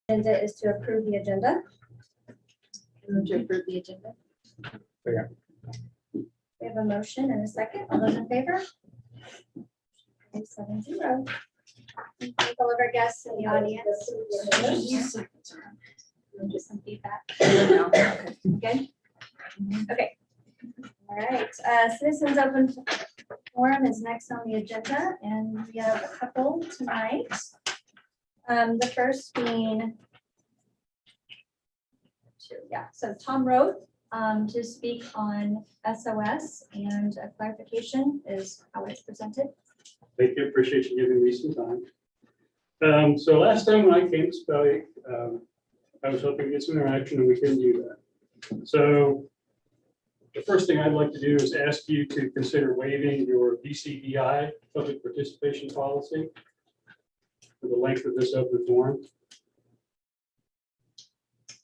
Agenda is to approve the agenda. Move to approve the agenda. We have a motion and a second. All those in favor? 7-0. Thank all of our guests in the audience. Just some feedback. Good? Okay. All right. Citizens Open Forum is next on the agenda, and we have a couple tonight. The first being, so Tom Roth to speak on SOS, and a clarification is how it's presented. Thank you. Appreciate you giving me some time. So last time when I came to speak, I was hoping to get some interaction and we couldn't do that. So the first thing I'd like to do is ask you to consider waiving your BCBI, public participation policy, for the length of this open forum.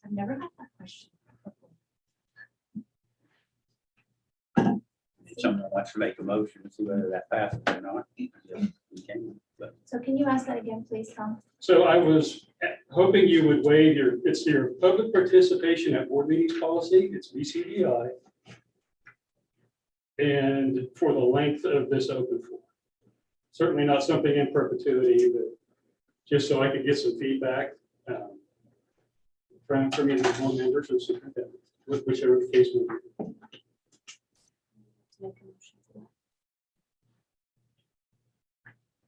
I've never had that question. Someone wants to make a motion to see whether that passes or not. We can, but So can you ask that again, please, Tom? So I was hoping you would waive your public participation at board meetings policy, it's BCBI. And for the length of this open forum. Certainly not something in perpetuity, but just so I could get some feedback from either board members or superintendent, whichever the case may be.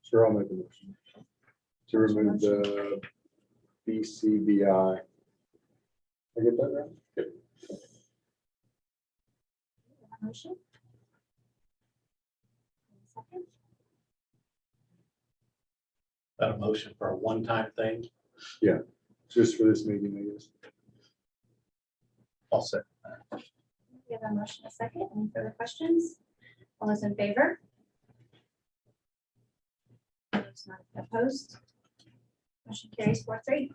Sure, I'll make a motion to remove the BCBI. I get that right? Yep. Motion? Second? That a motion for a one-time thing? Just for this meeting, I guess. I'll say. We have a motion, a second. Any further questions? All those in favor? Those not opposed? Motion carries 4-3.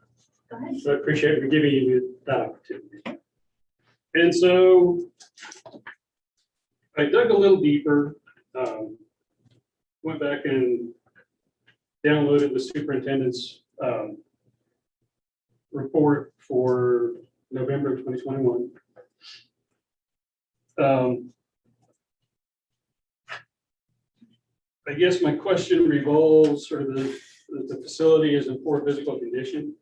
Go ahead. So I appreciate you giving you that opportunity. And so I dug a little deeper, went back and downloaded the superintendent's report for November of 2021. I guess my question revolves sort of the facility is in poor physical condition.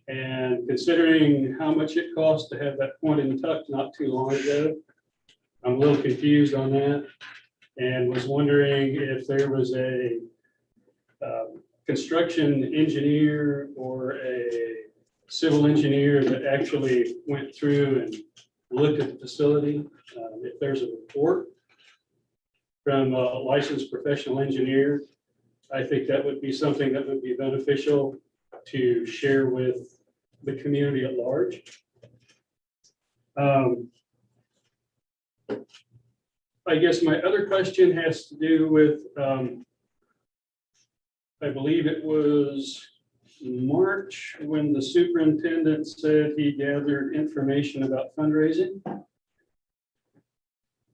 And considering how much it costs to have that point and tuck not too long ago, I'm a little confused on that and was wondering if there was a construction engineer or a civil engineer that actually went through and looked at the facility. If there's a report from a licensed professional engineer, I think that would be something that would be beneficial to share with the community at large. I guess my other question has to do with, I believe it was March when the superintendent said he gathered information about fundraising.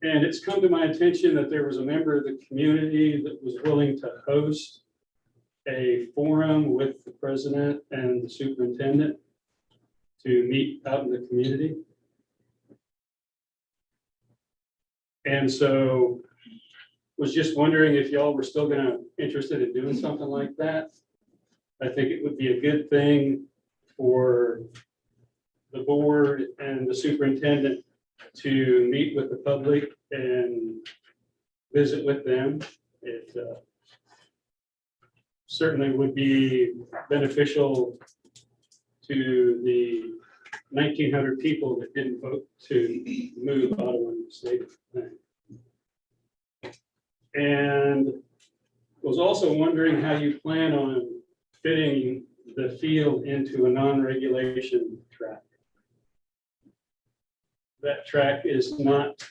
And it's come to my attention that there was a member of the community that was willing to host a forum with the president and the superintendent to meet out in the community. And so was just wondering if y'all were still interested in doing something like that. I think it would be a good thing for the board and the superintendent to meet with the public and visit with them. It certainly would be beneficial to the 1,900 people that didn't vote to move Ottawa into the state. And was also wondering how you plan on fitting the field into a non-regulation track. That track is not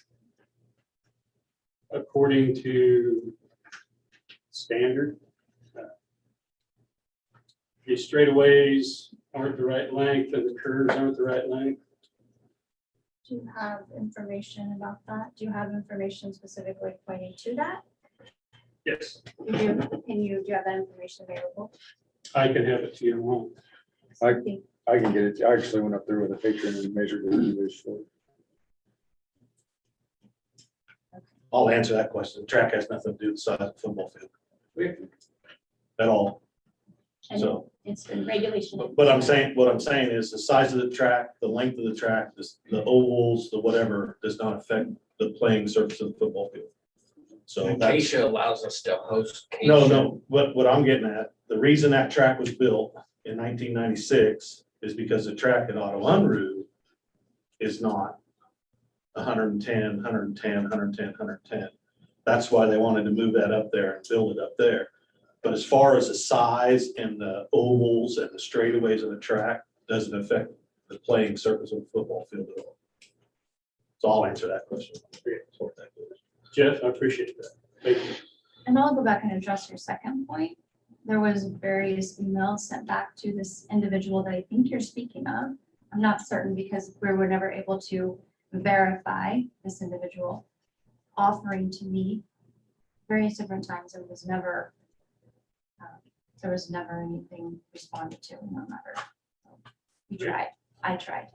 according to standard. The straightaways aren't the right length and the curves aren't the right length. Do you have information about that? Do you have information specifically pointing to that? Yes, Do you have that information available? I can have it to you tomorrow. I can get it. I actually went up there with a picture and measured it individually. I'll answer that question. The track has nothing to do with the size of the football field at all. And So, it's in regulation. but what I'm saying is the size of the track, the length of the track, the ovals, the whatever, does not affect the playing surface of the football field. So that's, Acacia allows us to host. no, what I'm getting at, the reason that track was built in 1996 is because the track at Otto Unruh is not 110, 110, 110, 110. That's why they wanted to move that up there and build it up there. But as far as the size and the ovals and the straightaways of the track, doesn't affect the playing surface of the football field at all. So I'll answer that question. Jeff, I appreciate that. Thank you. And I'll go back and address your second point. There was various emails sent back to this individual that I think you're speaking of. I'm not certain because we were never able to verify this individual offering to me various different times. There was never anything responded to in that matter. So we tried. I tried.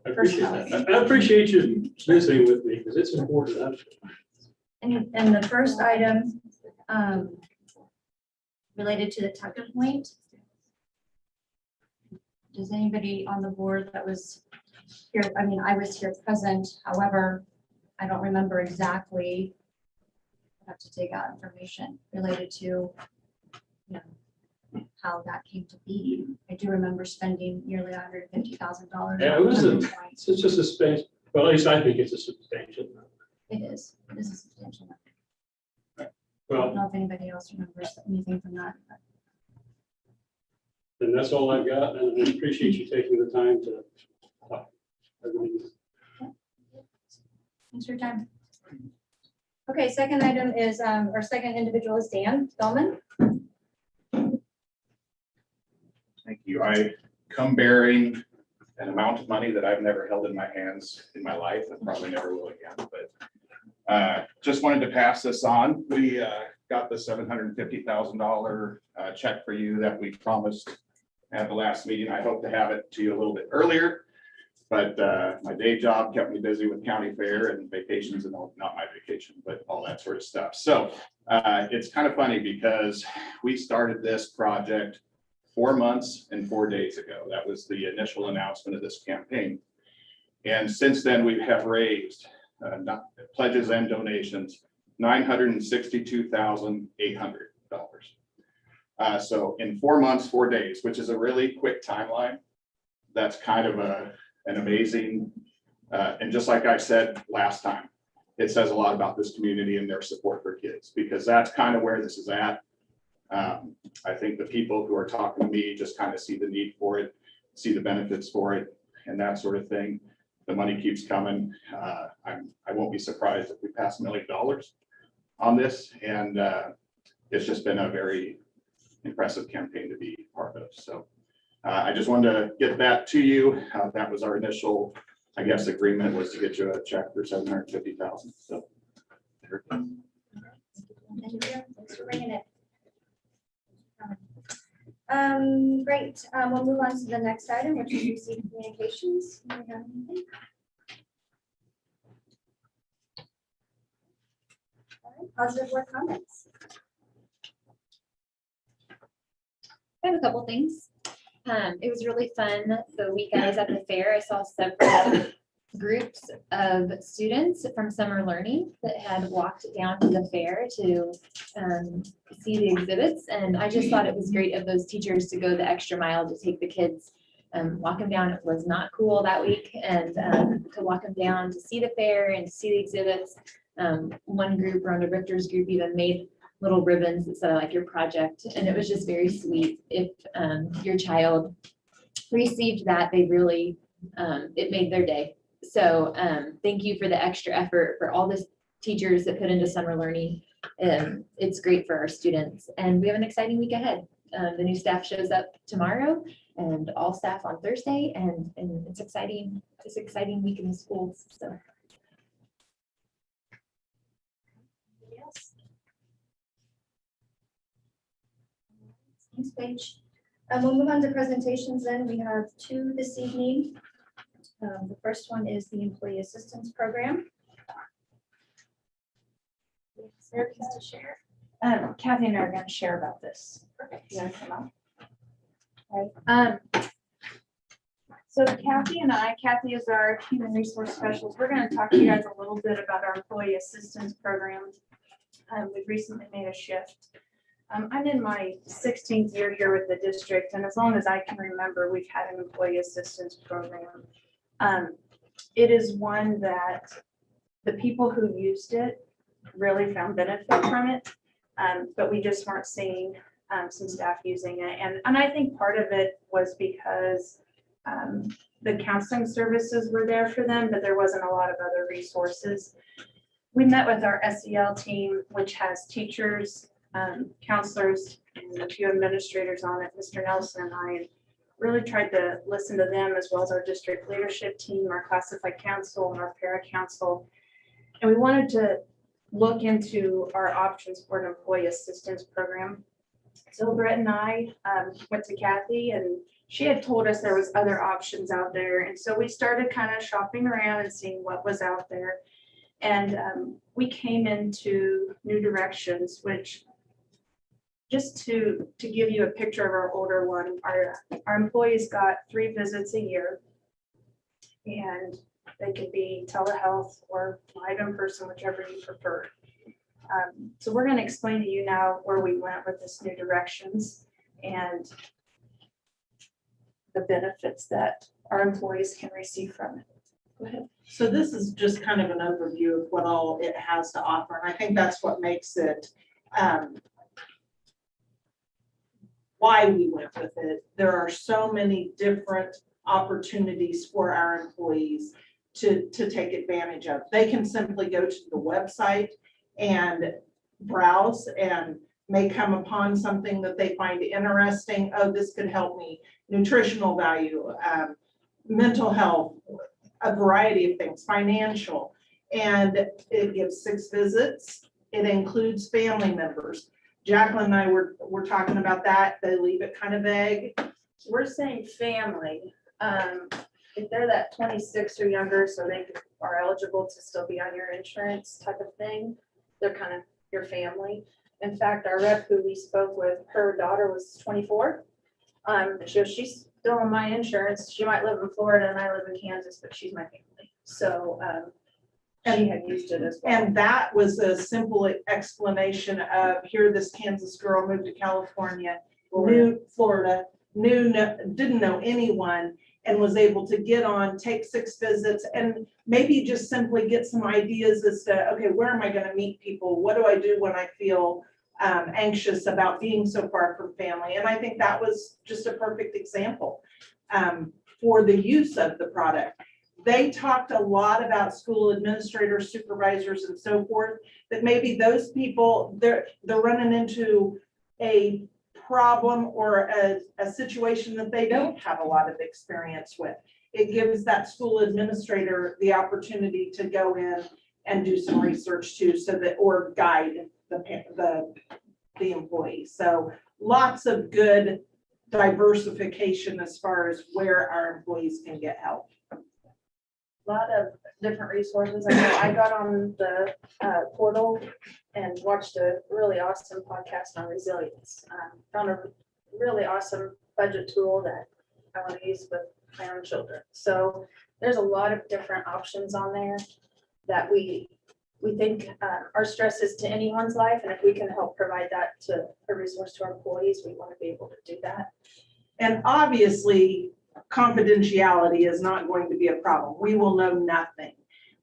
I appreciate you visiting with me because it's important. And the first item related to the Tucker point. Does anybody on the board that was here, I mean, I was here present, however, I don't remember exactly. I have to dig out information related to, you know, how that came to be. I do remember spending nearly $150,000. Yeah, it was it's just a substantial, well, at least I think it's a substantial amount. It is a substantial number. I Well, don't know if anybody else remembers anything from that. But and that's all I've got, and I appreciate you taking the time to talk. Thanks for your time. Okay, second item is, our second individual is Dan Spellman. Thank you. I come bearing an amount of money that I've never held in my hands in my life and probably never will again, but just wanted to pass this on. We got the $750,000 check for you that we promised at the last meeting. I hope to have it to you a little bit earlier, but my day job kept me busy with county fair and vacations and all, not my vacation, but all that sort of stuff. So it's kind of funny because we started this project 4 months and 4 days ago. That was the initial announcement of this campaign. And since then, we have raised pledges and donations, $962,800. So in 4 months, 4 days, which is a really quick timeline, that's kind of an amazing, and just like I said last time, it says a lot about this community and their support for kids, because that's kind of where this is at. I think the people who are talking to me just kind of see the need for it, see the benefits for it, and that sort of thing. The money keeps coming. I won't be surprised if we pass $1 million on this, and it's just been a very impressive campaign to be part of. So I just wanted to get that to you. That was our initial, I guess, agreement, was to get you a check for $750,000. So there it is. Thanks for bringing it. Great. We'll move on to the next item, which is received communications. Do we have anything? All right, positive word comments. I have a couple things. It was really fun. The week I was at the fair, I saw several groups of students from summer learning that had walked down to the fair to see the exhibits. And I just thought it was great of those teachers to go the extra mile to take the kids, walk them down. It was not cool that week, and to walk them down to see the fair and to see the exhibits. One group, Rhonda Richter's group, even made little ribbons that said, like, your project. And it was just very sweet. If your child received that, they really, it made their day. So thank you for the extra effort for all the teachers that put into summer learning. It's great for our students. And we have an exciting week ahead. The new staff shows up tomorrow and all staff on Thursday. And it's exciting. It's an exciting week in the schools. So. Thanks, Paige. We'll move on to presentations then. We have two this evening. The first one is the Employee Assistance Program. Sarah wants to share. Kathy and I are going to share about this. Perfect. You wanna come up? So Kathy and I, Kathy is our human resource specialist. We're going to talk to you guys a little bit about our employee assistance program. We've recently made a shift. I'm in my 16th year here with the district, and as long as I can remember, we've had an employee assistance program. It is one that the people who used it really found benefit from it, but we just weren't seeing some staff using it. And I think part of it was because the counseling services were there for them, but there wasn't a lot of other resources. We met with our SEL team, which has teachers, counselors, and a few administrators on it, Mr. Nelson and I, and really tried to listen to them as well as our district leadership team, our classified council, and our para council. And we wanted to look into our options for an employee assistance program. So Brett and I went to Kathy, and she had told us there was other options out there. And so we started kind of shopping around and seeing what was out there. And we came into New Directions, which, just to give you a picture of our older one, our employees got 3 visits a year. And they could be telehealth or live in person, whichever you prefer. So we're going to explain to you now where we went with this New Directions and the benefits that our employees can receive from it. Go ahead. So this is just kind of an overview of what all it has to offer. And I think that's what makes it why we went with it. There are so many different opportunities for our employees to take advantage of. They can simply go to the website and browse and may come upon something that they find interesting. Oh, this could help me. Nutritional value, mental health, a variety of things, financial. And it gives 6 visits. It includes family members. Jacqueline and I were talking about that. They leave it kind of vague. We're saying family. If they're that 26 or younger, so they are eligible to still be on your insurance type of thing, they're kind of your family. In fact, our rep who we spoke with, her daughter was 24. She's still on my insurance. She might live in Florida and I live in Kansas, but she's my family. So she had used it as well. And that was a simple explanation of here, this Kansas girl moved to California, Florida, didn't know anyone, and was able to get on, take 6 visits, and maybe just simply get some ideas as to, okay, where am I going to meet people? What do I do when I feel anxious about being so far from family? And I think that was just a perfect example for the use of the product. They talked a lot about school administrators, supervisors, and so forth, that maybe those people, they're running into a problem or a situation that they don't have a lot of experience with. It gives that school administrator the opportunity to go in and do some research too, so that, or guide the employee. So lots of good diversification as far as where our employees can get help. A lot of different resources. I know I got on the portal and watched a really awesome podcast on resilience. Found a really awesome budget tool that I want to use with my own children. So there's a lot of different options on there that we think are stresses to anyone's life. And if we can help provide that to a resource to our employees, we want to be able to do that. And obviously, confidentiality is not going to be a problem. We will know nothing,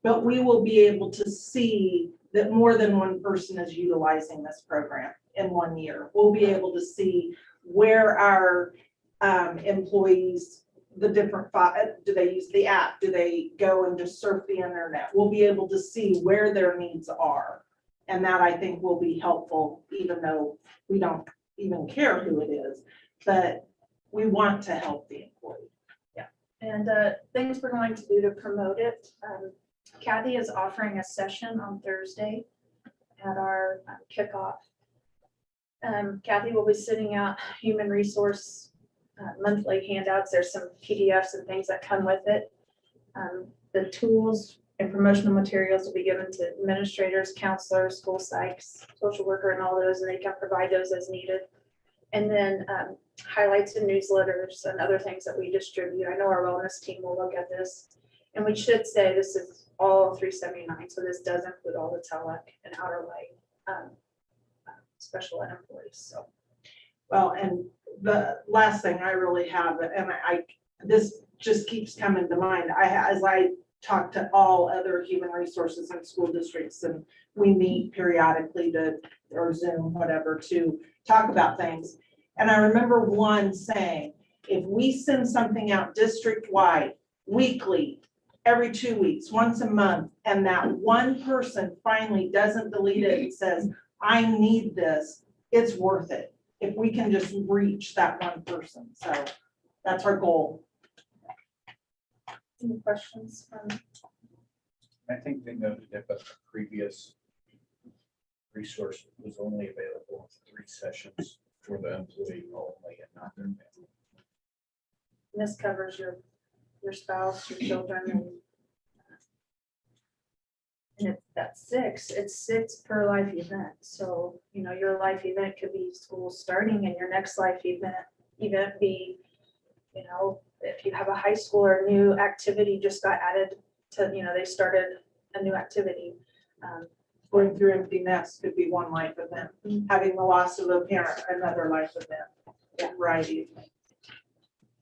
but we will be able to see that more than one person is utilizing this program in 1 year. We'll be able to see where our employees, the different, do they use the app? Do they go and just surf the internet? We'll be able to see where their needs are. And that, I think, will be helpful, even though we don't even care who it is, but we want to help the employee. Yeah. And things we're going to do to promote it. Kathy is offering a session on Thursday at our kickoff. Kathy will be sitting out human resource monthly handouts. There's some PDFs and things that come with it. The tools and promotional materials will be given to administrators, counselors, school psychs, social worker, and all those, and they can provide those as needed. And then highlights and newsletters and other things that we distribute. I know our wellness team will look at this. And we should say this is all 379, so this does include all the TELEC and outer light special ed employees, so. Well, and the last thing I really have, and this just keeps coming to mind, as I talk to all other human resources and school districts, and we meet periodically or Zoom, whatever, to talk about things. And I remember one saying, if we send something out district-wide, weekly, every 2 weeks, once a month, and that one person finally doesn't delete it and says, I need this, it's worth it. If we can just reach that one person. So that's our goal. Any questions from? I think they noted that the previous resource was only available in 3 sessions for the employee only and not their family. This covers your spouse, your children, and that's 6. It's 6 per life event. So, you know, your life event could be school starting, and your next life event be, you know, if you have a high school or a new activity just got added to, you know, they started a new activity. Going through empty nest could be one life event. Having the loss of a parent, another life event. Yeah, right.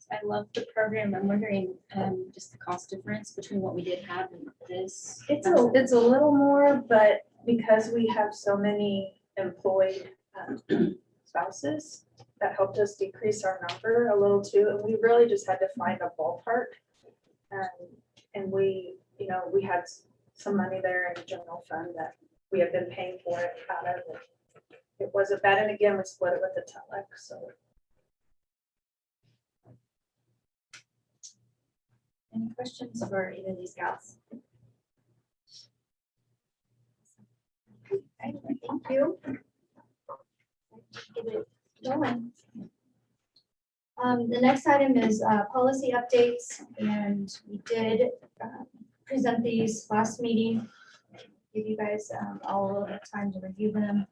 I love the program. I'm wondering just the cost difference between what we did have and this. It's a little more, but because we have so many employed spouses, that helped us decrease our number a little too. And we really just had to find a ballpark. And we, you know, we had some money there in the general fund that we have been paying for it out of. It wasn't bad. And again, we split it with the TELEC, so. Any questions for either of these gals? Okay, thank you. Get it going. The next item is policy updates, and we did present these last meeting. Give you guys all the time to review them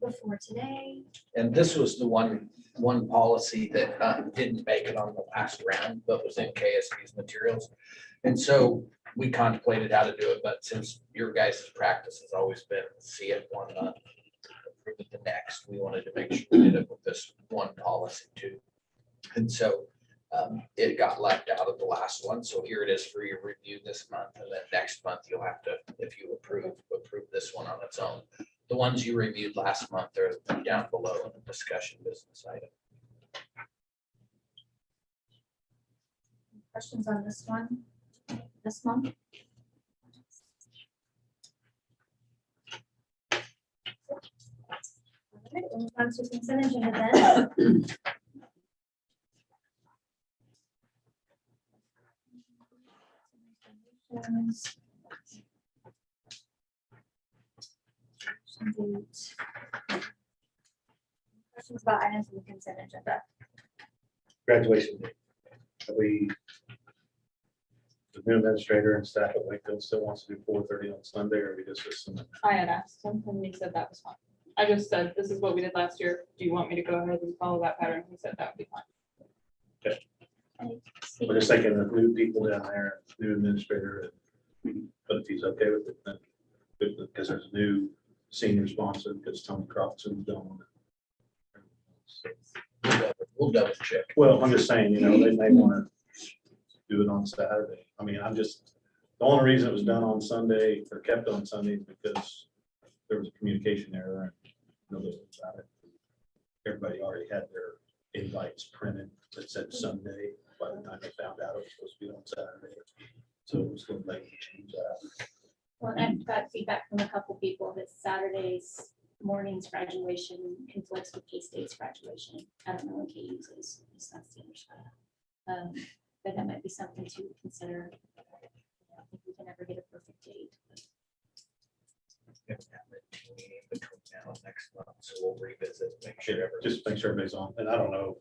before today. And this was the one policy that didn't make it on the last round, but was in KSB's materials. And so we contemplated how to do it, but since your guys' practice has always been see it one month, approve it the next, we wanted to make sure we did it with this one policy too. And so it got left out of the last one. So here it is for your review this month. And then next month you'll have to, if you approve this one on its own. The ones you reviewed last month are down below in the discussion business item. Questions on this one? This month? All right, we'll move on to consent agenda then. Questions about items in the consent agenda? Graduation day. The new administrator and staff at Wakefield still wants to do 4:30 on Sunday, or we just assume. I had asked him and he said that was fine. I just said, this is what we did last year. Do you want me to go ahead and follow that pattern? He said that would be fine. We're just thinking of new people down there, new administrator, but if he's okay with it, then, because there's a new senior sponsor, because Tony Croftson's gone. We'll double check. Well, I'm just saying, you know, they may want to do it on Saturday. I mean, the only reason it was done on Sunday or kept on Sunday is because there was a communication error and nobody knew about it. Everybody already had their invites printed that said Sunday by the time they found out it was supposed to be on Saturday. So it was going to change that. Well, I've got feedback from a couple people that Saturday's morning's graduation conflicts with K-State's graduation. I don't know what K uses. It's not the other side. But that might be something to consider. I don't think we can ever get a perfect date. We have a team meeting between now and next month, so we'll revisit, make sure everyone. Just make sure everybody's on. And I don't know,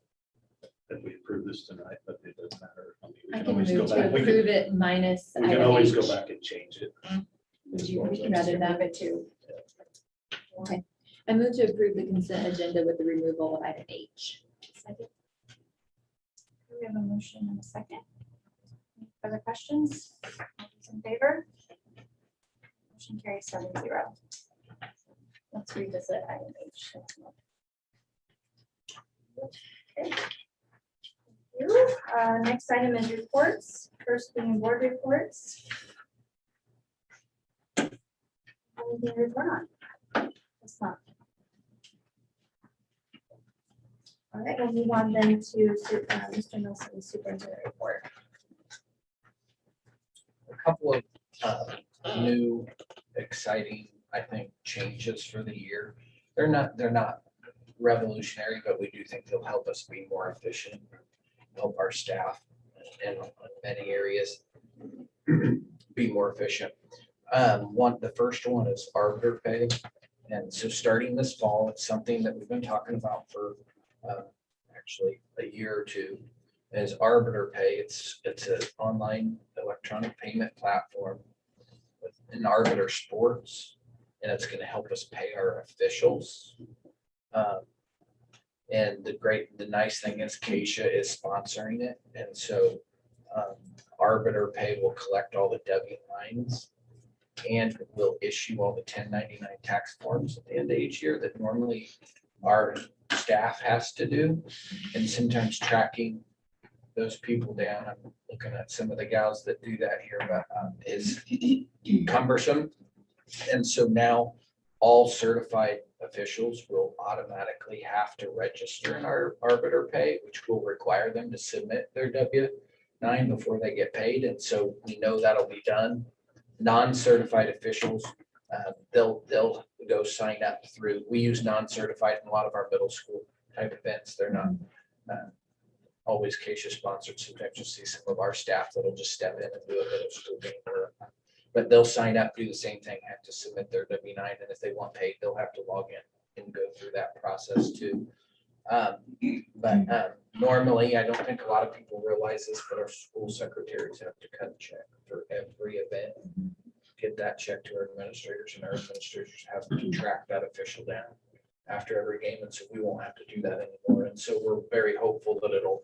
If we approve this tonight, but it doesn't matter. I mean, we I can can always move go to back. approve it minus. We can item always go H. back and change it. Would you rather that? Move it to. Okay, I move to approve the consent agenda with the removal of item H. Second. We have a motion and a second. Any further questions? All those in favor? Motion carries 7-0. Let's revisit item H. Okay. Thank you. Next item is reports. First being board reports. Anything to report on? This month. All right, we'll move on then to Mr. Nelson's superintendent report. A couple of new, exciting, I think, changes for the year. They're not revolutionary, but we do think they'll help us be more efficient, help our staff in many areas be more efficient. The first one is arbiter pay. And so starting this fall, it's something that we've been talking about for actually a year or two, is arbiter pay. It's an online electronic payment platform in Arbiter Sports, and it's going to help us pay our officials. And the nice thing is Keisha is sponsoring it, and so Arbiter Pay will collect all the W-9s and will issue all the 1099 tax forms at the end of each year that normally our staff has to do, and sometimes tracking those people down. I'm looking at some of the gals that do that here, but is cumbersome. And so now all certified officials will automatically have to register in our arbiter pay, which will require them to submit their W-9 before they get paid. And so we know that'll be done. Non-certified officials, they'll go sign up through, we use non-certified in a lot of our middle school type events. They're not always Keisha sponsored. Sometimes you'll see some of our staff that'll just step in and do a middle school game, but they'll sign up, do the same thing, have to submit their W-9, and if they want paid, they'll have to log in and go through that process too. But normally, I don't think a lot of people realize this, but our school secretaries have to cut a check for every event. Get that check to our administrators, and our administrators have to track that official down after every game. And so we won't have to do that anymore. And so we're very hopeful that it'll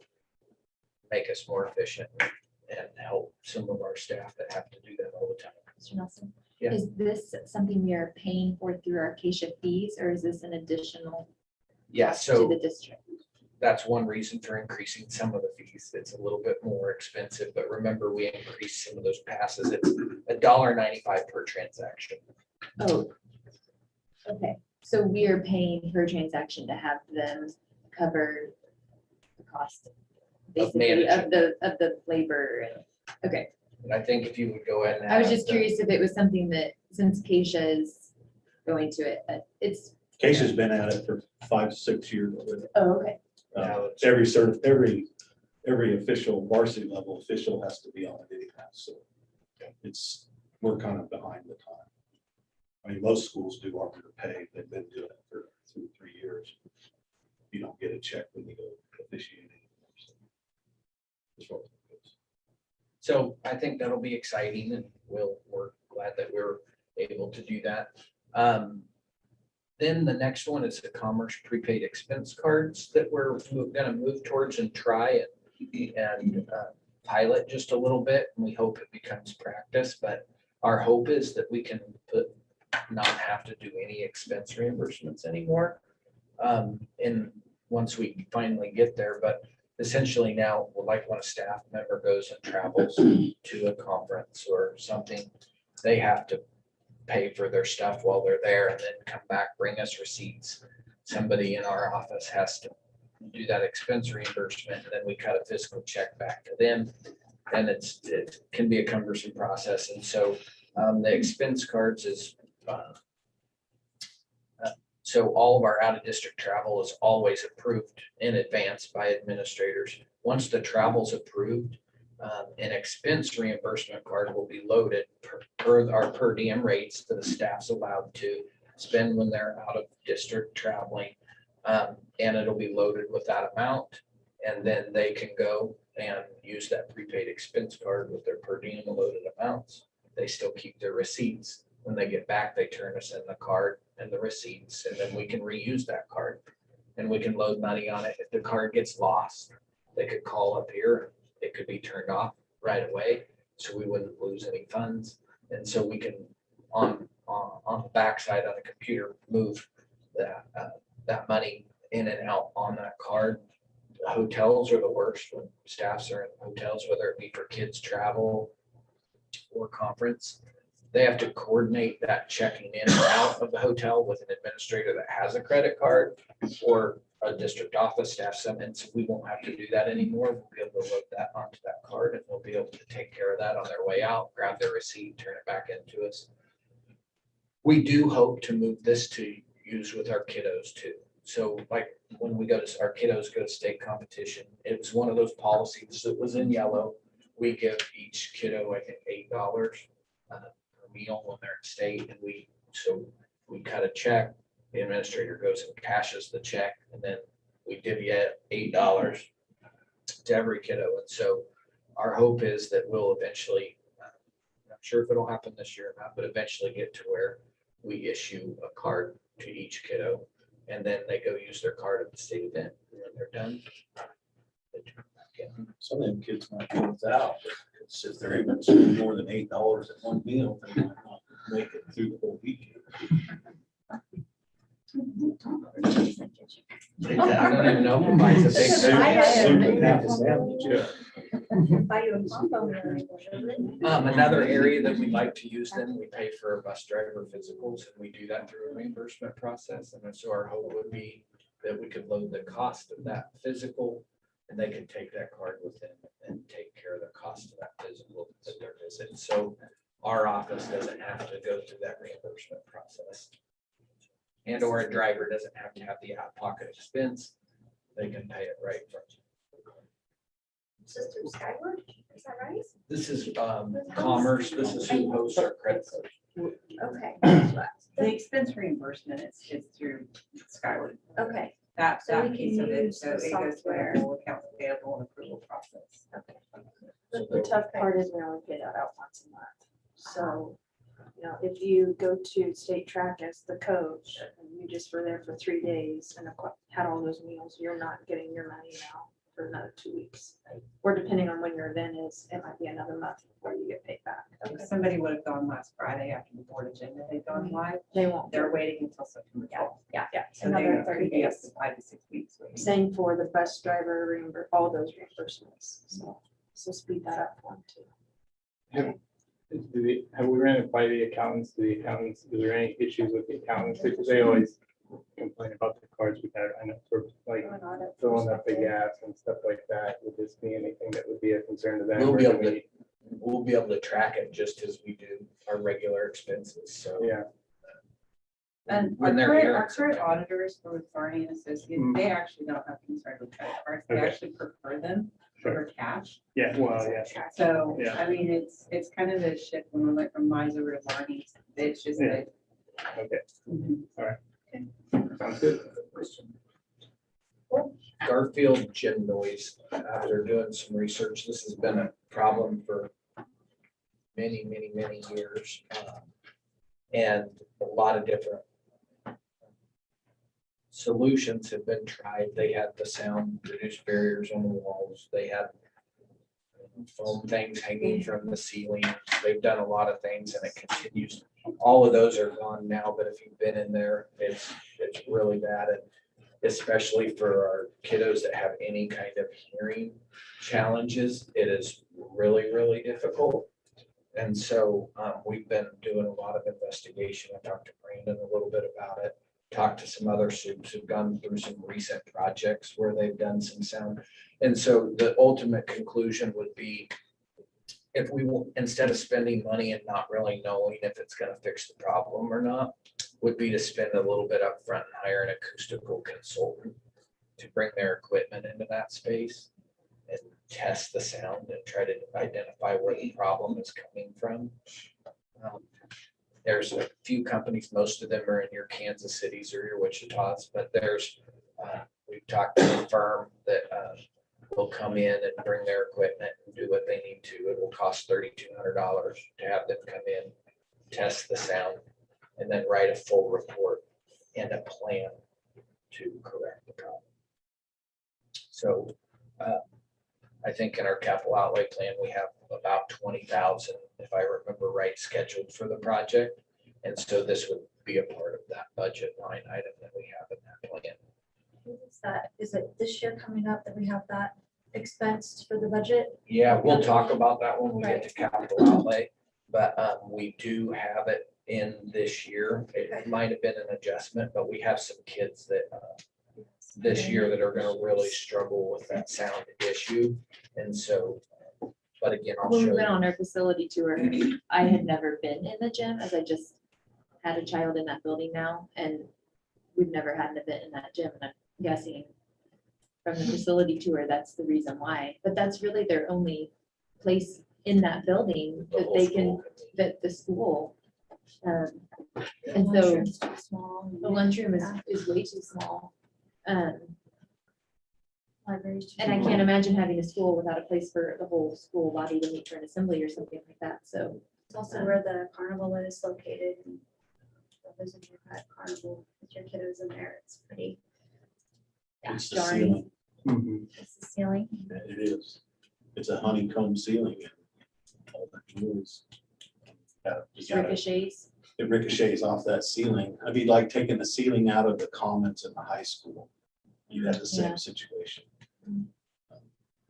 make us more efficient and help some of our staff that have to do that all the time. Mr. Nelson, Yeah. is this something we are paying for through our Keisha fees, or is this an additional Yeah, cost so to the district? that's one reason for increasing some of the fees. It's a little bit more expensive, but remember, we increased some of those passes. It's $1.95 per transaction. Oh, okay. So we are paying per transaction to have them cover the cost basically of the labor. And okay, And I think if you would go ahead and. I was have just the- curious if it was something that, since Keisha is going to it, it's, Keisha's been at it for 5-6 years already. oh, okay. Every official, varsity level official has to be on it anyhow, so we're kind of behind the time. I mean, most schools do arbiter pay, they've been doing it for 2 or 3 years. You don't get a check when you go officiating. As far as it goes. So I think that'll be exciting, and we're glad that we're able to do that. Then the next one is the Commerce prepaid expense cards that we're gonna move towards and try and pilot just a little bit. And we hope it becomes practice, but our hope is that we can not have to do any expense reimbursements anymore. And once we finally get there, but essentially now, like when a staff member goes and travels to a conference or something, they have to pay for their stuff while they're there and then come back, bring us receipts. Somebody in our office has to do that expense reimbursement, and then we cut a fiscal check back to them. And it can be a cumbersome process. And so the expense cards is, so all of our out-of-district travel is always approved in advance by administrators. Once the travel's approved, an expense reimbursement card will be loaded per our per diem rates that the staff's allowed to spend when they're out of district traveling. And it'll be loaded with that amount. And then they can go and use that prepaid expense card with their per diem loaded amounts. They still keep their receipts. When they get back, they turn us in the card and the receipts, and then we can reuse that card. And we can load money on it. If the card gets lost, they could call up here. It could be turned off right away, so we wouldn't lose any funds. And so we can, on the backside on the computer, move that money in and out on that card. Hotels are the worst when staffs are in hotels, whether it be for kids travel or conference. They have to coordinate that checking in and out of the hotel with an administrator that has a credit card or a district office staff. And so we won't have to do that anymore. We'll be able to load that onto that card, and we'll be able to take care of that on their way out, grab their receipt, turn it back into us. We do hope to move this to use with our kiddos too. So like when we our kiddos go to state competition, it was one of those policies that was in yellow. We give each kiddo, I think, $8 per meal when they're in state, and we cut a check. The administrator goes and cashes the check, and then we divvy out $8 to every kiddo. And so our hope is that we'll eventually, I'm not sure if it'll happen this year or not, but eventually get to where we issue a card to each kiddo, and then they go use their card at the state event. And when they're done, they turn it back in. Some of them kids might go without, because if they're able to spend more than $8 at one meal, they might not make it through the whole weekend. I don't even know if it buys a big Soup and sandwich. Half a sandwich, yeah. Buy you a combo meal. Another area that we like to use them, we pay for our bus driver physicals, and we do that through a reimbursement process. And so our hope would be that we could load the cost of that physical, and they could take that card with them and take care of the cost of that physical at their visit. So our office doesn't have to go through that reimbursement process. And or a driver doesn't have to have the out-of-pocket expense. They can pay it right from. This is through Skyward, is that right? This is Commerce. This is who hosts our credit card. Okay. The expense reimbursement is through Skyward. Okay, That So we can piece of it, use so the it goes through software. the whole accounts payable and approval process. The tough part is we only pay that out once a month. So, you know, if you go to state track as the coach and you just were there for 3 days and had all those meals, you're not getting your money now for another 2 weeks. Or depending on when your event is, it might be another month before you get paid back. If somebody would have gone last Friday after the board agenda had gone live, They won't. they're waiting until September 12th. yeah. So they Another 30 could be up days. to 5 to 6 weeks. waiting. Same for the bus driver, all those reimbursements. So speed that up for them too. Have we ran it by the accountants? Is there any issues with the accountants? Because they always complain about the cards we have. I know for like filling up the gas and stuff like that. Would this be anything that would be a concern to them? We'll be able to track it just as we do our regular expenses. So Yeah. And When our they're current, here. our current auditors for Barney and Associates, they actually don't have concern with credit cards. They Okay. actually prefer them Sure. over cash. Yeah, well, yeah. So, Yeah. I mean, it's kind of the shift when we went from Mize over to Barney. It's just Yeah. that. Okay, Mhm. sounds good. Garfield gym noise, after doing some research, this has been a problem for many, many, many years. And a lot of different solutions have been tried. They had the sound reduced barriers on the walls. They had foam things hanging from the ceiling. They've done a lot of things and it continues. All of those are gone now, but if you've been in there, it's really bad. And especially for our kiddos that have any kind of hearing challenges, it is really, really difficult. And so we've been doing a lot of investigation. I talked to Brandon a little bit about it, talked to some other soups who've gone through some recent projects where they've done some sound. And so the ultimate conclusion would be, if we will, instead of spending money and not really knowing if it's going to fix the problem or not, would be to spend a little bit up front and hire an acoustical consultant to bring their equipment into that space and test the sound and try to identify where the problem is coming from. There's a few companies, most of them are in your Kansas Cities or your Wichitas, but we've talked to a firm that will come in and bring their equipment and do what they need to. It will cost $3,200 to have them come in, test the sound, and then write a full report and a plan to correct the problem. So I think in our capital outlay plan, we have about 20,000, if I remember right, scheduled for the project. And so this would be a part of that budget line item that we have in that plan. Is that, is it this year coming up that we have that expensed for the budget? Yeah, we'll talk about that when we get to capital outlay, but we do have it in this year. It might have been an adjustment, but we have some kids that this year that are gonna really struggle with that sound issue. And so, but again, I'll When we show went you. on our facility tour, I had never been in the gym, as I just had a child in that building now, and we've never had an event in that gym, and I'm guessing from the facility tour, that's the reason why. But that's really their only place in that building The that whole they school can, that the school. And so Lunchroom's too small. the lunchroom is way too small. Library's too And I small. can't imagine having a school without a place for the whole school body to meet for an assembly or something like that, so. It's also where the carnival is located. And for those of you who had carnival with your kiddos in there, it's pretty. Yeah, It's the jarring. ceiling. It's the ceiling. It is. It's a honeycomb ceiling. And all that noise. You gotta- Ricochets. It ricochets off that ceiling. I'd be like taking the ceiling out of the commons in the high school. You had the Yeah. same situation.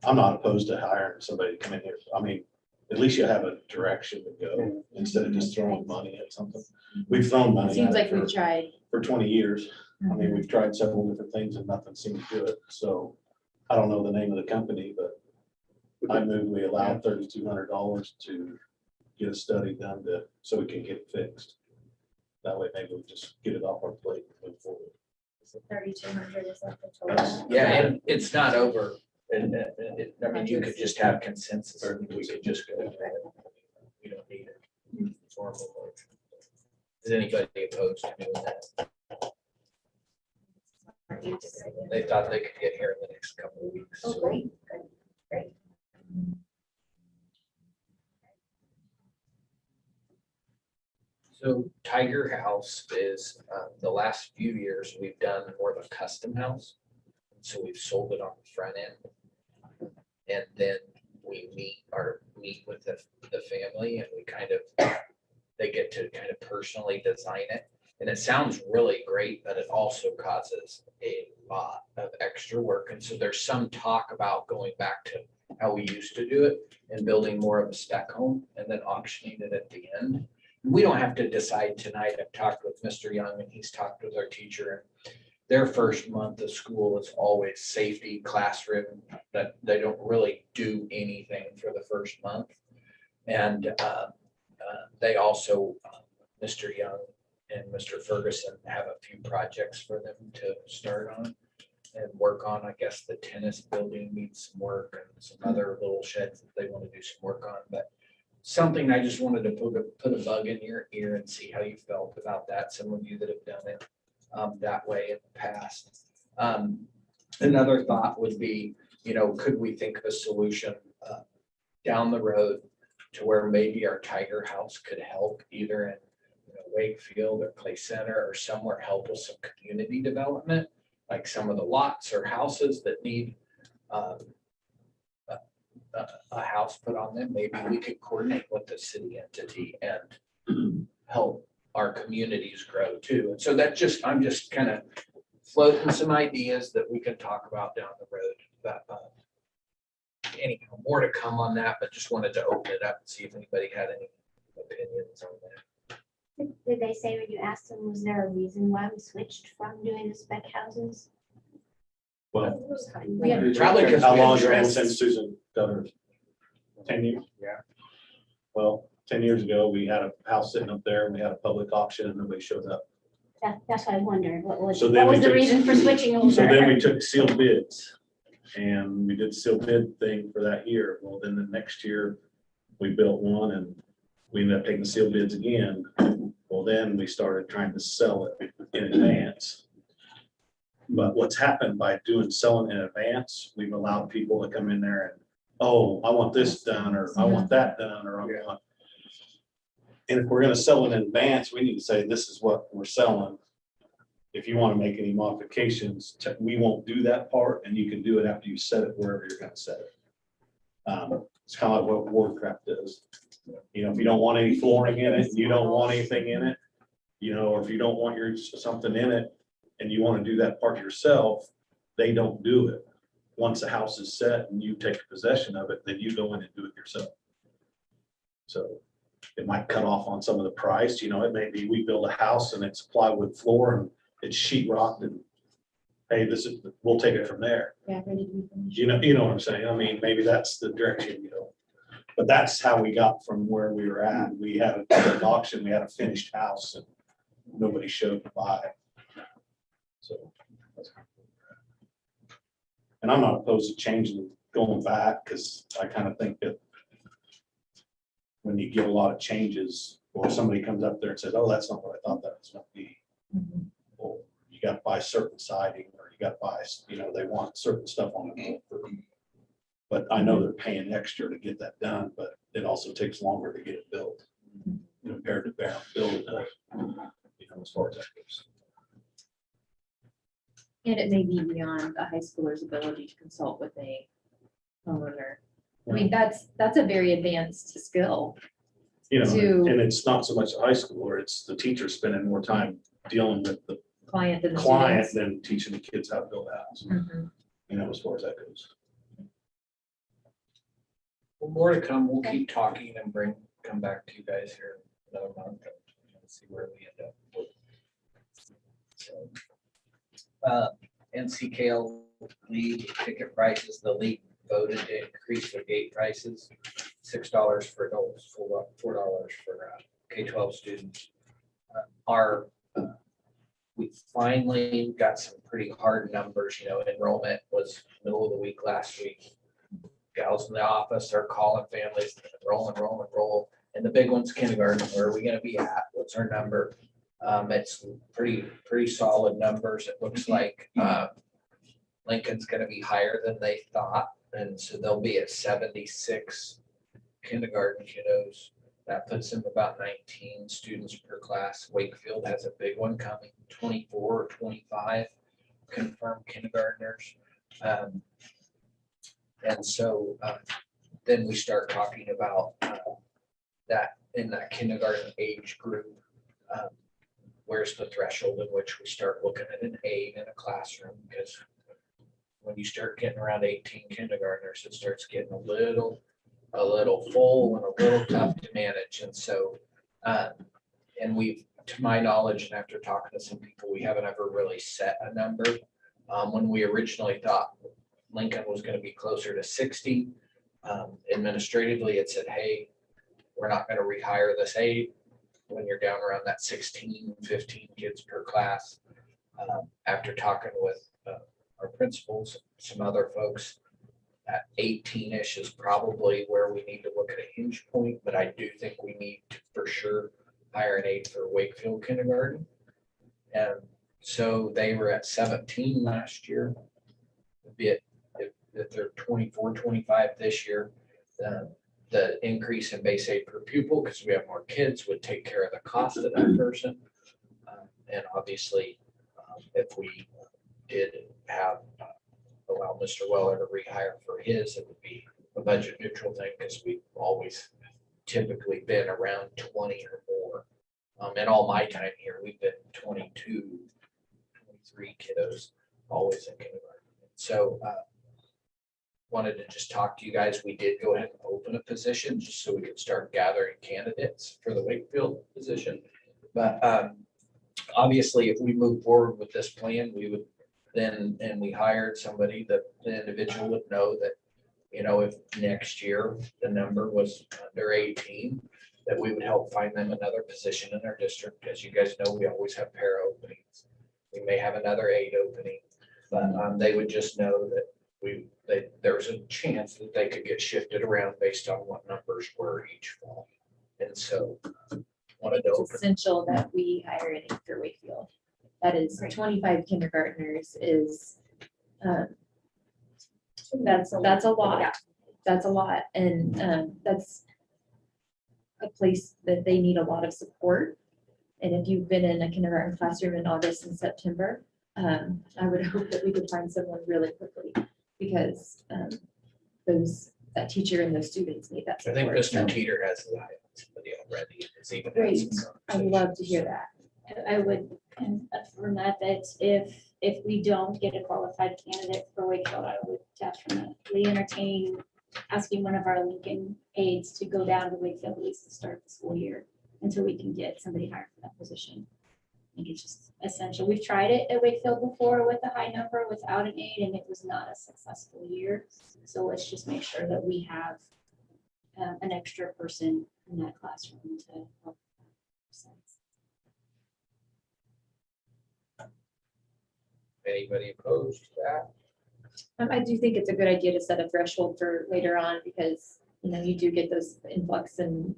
I'm not opposed to hiring somebody to come in here. I mean, at least you have a direction to go instead of just throwing money at something. We've thrown money Seems at like it we've for, tried. for 20 years. I mean, we've tried several different things and nothing seemed to do it. So I don't know the name of the company, but I move we allow $3,200 to get a study done so we can get it fixed. That way maybe we just get it off our plate and move forward. So 3,200 is like the That's- total. Yeah, and it's not over. And I mean, you could just have consensus and we could just go. We don't need it. Formal vote. Is anybody opposed to doing that? They thought they could get here in the next couple of weeks. Oh, so- great, good, great. So Tiger House is, the last few years, we've done more of a custom house. So we've sold it on the front end. And then we meet with the family and we kind of, they get to kind of personally design it. And it sounds really great, but it also causes a lot of extra work. And so there's some talk about going back to how we used to do it and building more of a spec home and then auctioning it at the end. We don't have to decide tonight. I've talked with Mr. Young and he's talked with our teacher. Their first month of school is always safety classroom, that they don't really do anything for the first month. And they also, Mr. Young and Mr. Ferguson have a few projects for them to start on and work on. I guess the tennis building needs some work and some other little sheds that they want to do some work on, but something I just wanted to put a bug in your ear and see how you felt about that. Some of you that have done it that way in the past. Another thought would be, could we think of a solution down the road to where maybe our Tiger House could help either in Wakefield or Clay Center or somewhere, help with some community development, like some of the lots or houses that need a house put on them. Maybe we could coordinate with the city entity and help our communities grow too. And so I'm just kind of floating some ideas that we can talk about down the road. But anyhow, more to come on that, but just wanted to open it up and see if anybody had any opinions on that. Did they say when you asked them, was there a reason why we switched from doing the spec houses? Well, We had Probably because how we long has it been addressed- since Susan got her? 10 years? Yeah. Well, 10 years ago, we had a house sitting up there and we had a public auction and nobody showed up. That's what I wondered. What was So then what we was the took- reason for switching over? So then we took sealed bids and we did the sealed bid thing for that year. Well, then the next year we built one and we ended up taking the sealed bids again. Well, then we started trying to sell it in advance. But what's happened by selling in advance, we've allowed people to come in there and, oh, I want this done, or I want that done, or I want. And if we're gonna sell it in advance, we need to say, this is what we're selling. If you want to make any modifications, we won't do that part, and you can do it after you set it wherever you're gonna set it. It's kind of like what Warcraft does. You know, if you don't want any flooring in it, you don't want anything in it, you know, or if you don't want something in it and you want to do that part yourself, they don't do it. Once the house is set and you take possession of it, then you go in and do it yourself. So it might cut off on some of the price, you know, it may be we build a house and it's plywood floor and it's sheetrock, and hey, we'll take it from there. Yeah, ready to be finished. You know what I'm saying? I mean, maybe that's the direction, you know. But that's how we got from where we were at. We had an auction, we had a finished house, and nobody showed to buy it. So. And I'm not opposed to changing, going back, because I kind of think that when you get a lot of changes, or somebody comes up there and says, oh, that's not what I thought that was going to be. Well, you got to buy certain siding, or you got to buy, you know, they want certain stuff on it. But I know they're paying extra to get that done, but it also takes longer to get it built compared to building, you know, as far as that goes. And it may be beyond a high schooler's ability to consult with a homeowner. I mean, that's a very advanced skill. You know, To- and it's not so much a high schooler, it's the teacher spending more time dealing with the Client and the client students. than teaching the kids how to build a house, Mhm. you know, as far as that goes. Well, more to come. We'll keep talking and come back to you guys here in another month and see where we end up. So, NCKL league ticket prices, the league voted to increase their gate prices, $6 for adults, $4 for K-12 students. We finally got some pretty hard numbers, you know, enrollment was middle of the week last week. Gals in the office are calling families, enroll. And the big one's kindergarten. Where are we gonna be at? What's our number? It's pretty solid numbers. It looks like Lincoln's gonna be higher than they thought. And so they'll be at 76 kindergarten kiddos. That puts them about 19 students per class. Wakefield has a big one coming, 24 or 25 confirmed kindergartners. And so then we start talking about that in that kindergarten age group. Where's the threshold in which we start looking at an aide in a classroom? Because when you start getting around 18 kindergartners, it starts getting a little full and a little tough to manage. And so, and we've, to my knowledge, and after talking to some people, we haven't ever really set a number. When we originally thought Lincoln was going to be closer to 60, administratively, it said, hey, we're not going to rehire this aide when you're down around that 16, 15 kids per class. After talking with our principals, some other folks, at 18-ish is probably where we need to look at a hinge point, but I do think we need to for sure hire an aide for Wakefield kindergarten. And so they were at 17 last year. If they're 24, 25 this year, the increase in base aid per pupil, because we have more kids, would take care of the cost of that person. And obviously, if we did have allow Mr. Weller to rehire for his, it would be a budget neutral thing, because we've always typically been around 20 or more. In all my time here, we've been 22, 23 kiddos, always in kindergarten. So wanted to just talk to you guys. We did go ahead and open a position just so we could start gathering candidates for the Wakefield position. But obviously, if we move forward with this plan, we would then, and we hired somebody, that the individual would know that, you know, if next year the number was under 18, that we would help find them another position in our district. As you guys know, we always have para openings. We may have another aide opening, but they would just know that there's a chance that they could get shifted around based on what numbers were each fall. And so wanted to It's open. essential that we hire an aide for Wakefield. that is Great. 25 kindergartners is, that's a lot. That's a lot. And that's a place that they need a lot of support. And if you've been in a kindergarten classroom in August and September, I would hope that we could find someone really quickly because that teacher and those students need that I think support. Mr. Teeter has somebody already. It's even. Great. I'd love to hear that. I would affirm that if we don't get a qualified candidate for Wakefield, I would definitely entertain asking one of our Lincoln aides to go down to Wakefield at least to start the school year until we can get somebody hired for that position. I think it's just essential. We've tried it at Wakefield before with a high number without an aide, and it was not a successful year. So let's just make sure that we have an extra person in that classroom to help. Anybody opposed to that? I do think it's a good idea to set a threshold for later on because, you do get those influx and,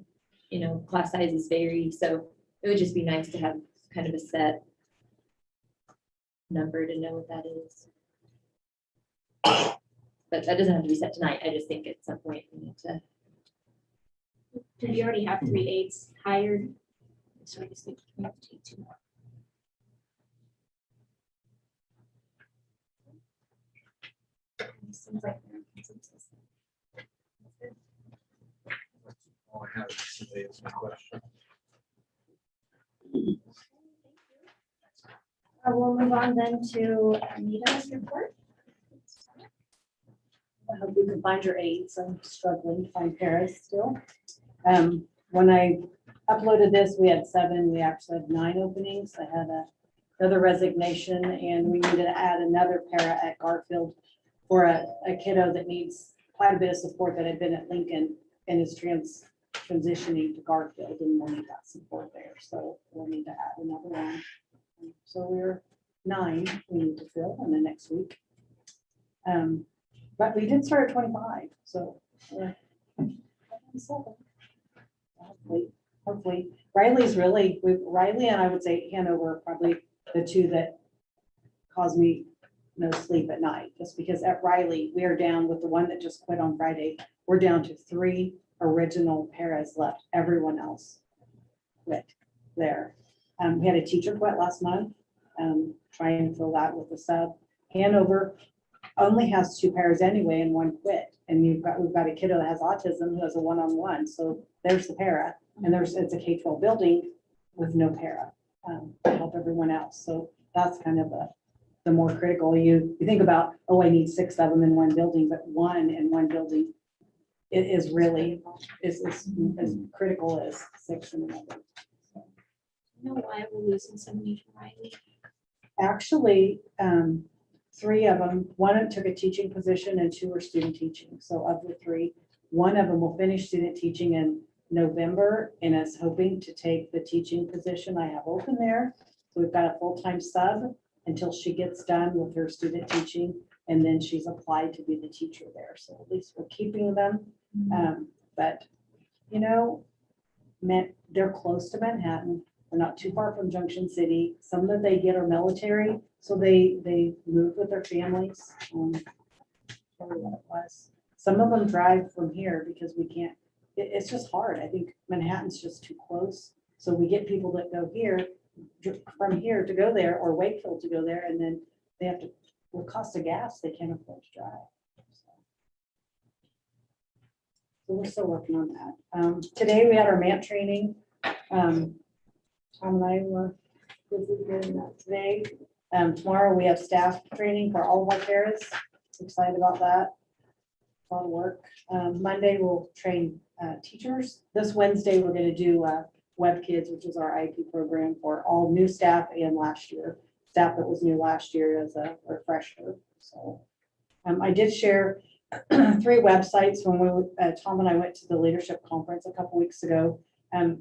class sizes vary. So it would just be nice to have kind of a set number to know what that is. But that doesn't have to be set tonight. I just think at some point we need to. Do we already have 3 aides hired? So I just think we have to take 2 more. Seems like we're in consensus. All I have is somebody has a question. We'll move on then to Anita's report. I hope you can find your aides. I'm struggling to find paras still. When I uploaded this, we had 7. We actually had 9 openings. I had another resignation and we needed to add another para at Garfield for a kiddo that needs quite a bit of support that had been at Lincoln and is transitioning to Garfield and we'll need that support there. So we'll need to add another one. So we're 9 we need to fill in the next week. But we did start at 25, so. Hopefully, Riley and I would say Hanover are probably the 2 that cause me no sleep at night, just because at Riley, we are down with the one that just quit on Friday. We're down to 3 original paras left. Everyone else quit there. We had a teacher quit last month, trying to fill that with a sub. Hanover only has 2 paras anyway and 1 quit. And we've got a kiddo that has autism who has a one-on-one. So there's the para and it's a K-12 building with no para to help everyone else. So that's kind of the more critical. You think about, oh, I need 6 of them in one building, but 1 in one building is really is as critical as 6 in another. You know why we're losing so many from Riley? Actually, 3 of them, 1 took a teaching position and 2 are student teaching. So of the 3, 1 of them will finish student teaching in November and is hoping to take the teaching position I have open there. So we've got a full-time sub until she gets done with her student teaching. And then she's applied to be the teacher there. So at least we're keeping them. But, they're close to Manhattan. They're not too far from Junction City. Some that they get are military, so they move with their families. Probably what it was. Some of them drive from here because we can't. It's just hard. I think Manhattan's just too close. So we get people that go here from here to go there, or Wakefield to go there, and then they have to. With cost of gas, they can't afford to drive. So we're still working on that. Today we had our MANT training. Tom and I were busy doing that today. Tomorrow we have staff training for all of our paras. Excited about that. A lot of work. Monday we'll train teachers. This Wednesday we're going to do Web Kids, which is our IP program for all new staff and last year. Staff that was new last year as a refresher. So I did share 3 websites when Tom and I went to the leadership conference a couple weeks ago. I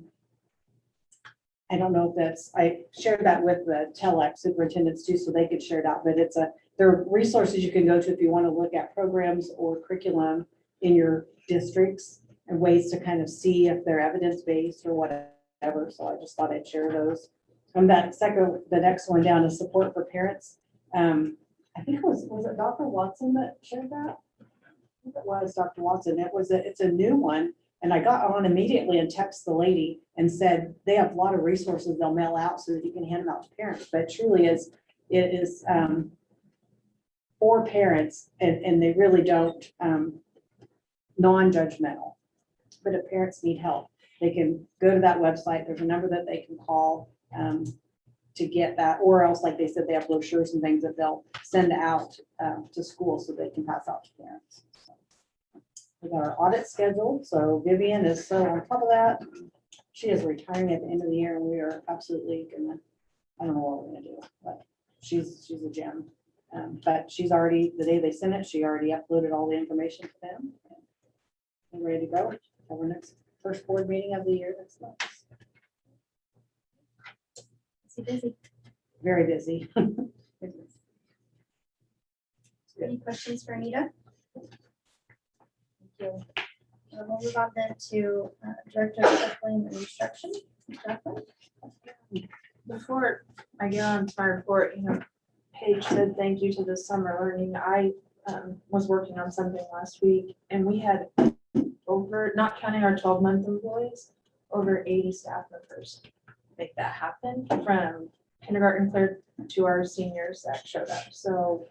don't know if I shared that with the TELEC superintendents too, so they could share it out, but there are resources you can go to if you want to look at programs or curriculum in your districts and ways to kind of see if they're evidence-based or whatever. So I just thought I'd share those. And that second, the next one down is support for parents. I think was it Dr. Watson that shared that? I think it was Dr. Watson. It's a new one. And I got on immediately and texted the lady and said, they have a lot of resources they'll mail out so that you can hand them out to parents. But it truly is, it is for parents and they really don't, non-judgmental. But if parents need help, they can go to that website. There's a number that they can call to get that, or else, like they said, they have brochures and things that they'll send out to school so they can pass out to parents. We got our audit scheduled, so Vivian is so on top of that. She is retiring at the end of the year, and we are absolutely gonna, I don't know what we're gonna do, but she's a gem. But she's already, the day they sent it, she already uploaded all the information to them. And ready to go. Have our next first board meeting of the year next month. Busy. Very busy. Any questions for Anita? Thank you. We'll move on then to Director of Curriculum and Instruction. Jacqueline? Before I get on to my report, Paige said thank you to the summer learning. I was working on something last week and we had over, not counting our 12-month employees, over 80 staff members make that happen, from kindergarten clear to our seniors that showed up. So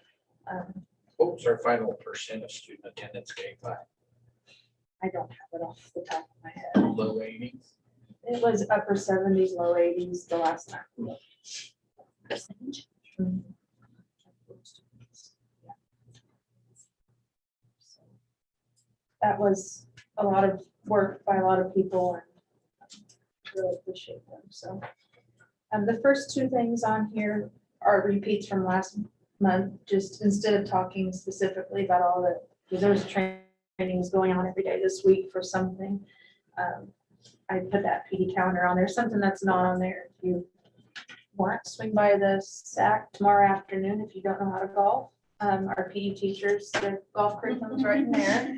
What was our final percent of student attendance K-5? I don't have it off the top of my head. Low 80s? It was upper 70s, low 80s the last time. Percentage. That was a lot of work by a lot of people and really appreciate them. So the first two things on here are repeats from last month, just instead of talking specifically about all the, because there was trainings going on every day this week for something. I put that PD calendar on there, something that's not on there. If you want, swing by the SAC tomorrow afternoon if you don't know how to golf. Our PD teachers, the golf curriculum's right in there.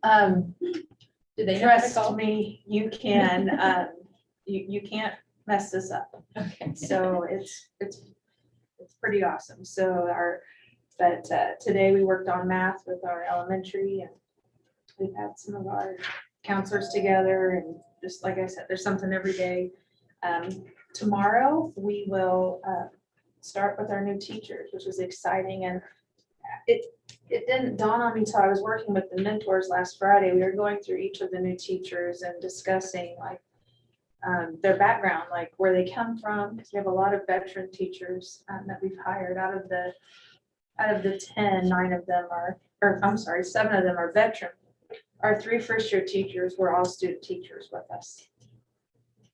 Do they know how to Trust golf? me, you can, you can't mess this up. Okay. So it's pretty awesome. So today we worked on math with our elementary and we've had some of our counselors together and just like I said, there's something every day. Tomorrow we will start with our new teachers, which is exciting. And it didn't dawn on me till I was working with the mentors last Friday. We were going through each of the new teachers and discussing like their background, like where they come from, because we have a lot of veteran teachers that we've hired. Out of the 10, 9 of them are, or I'm sorry, 7 of them are veteran. Our 3 first-year teachers were all student teachers with us.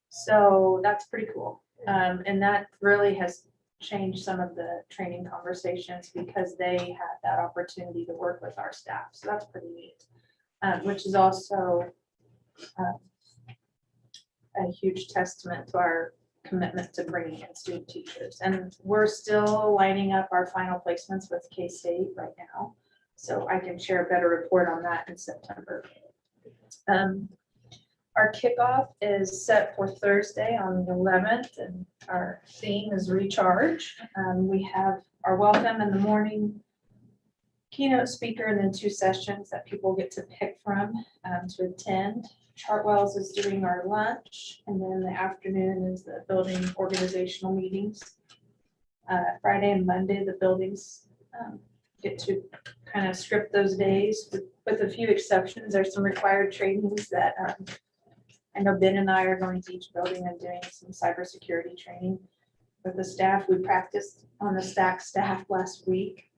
So that's pretty cool. And that really has changed some of the training conversations because they had that opportunity to work with our staff. So that's pretty neat, which is also a huge testament to our commitment to bringing in student teachers. And we're still lining up our final placements with K-State right now. So I can share a better report on that in September. Our kickoff is set for Thursday on the 11th, and our theme is recharge. We have our welcome in the morning, keynote speaker, and then 2 sessions that people get to pick from to attend. Chartwell's is doing our lunch, and then the afternoon is the building organizational meetings. Friday and Monday, the buildings get to kind of script those days with a few exceptions. There's some required trainings that I know Ben and I are going to each building and doing some cybersecurity training with the staff. We practiced on the STAC staff last week.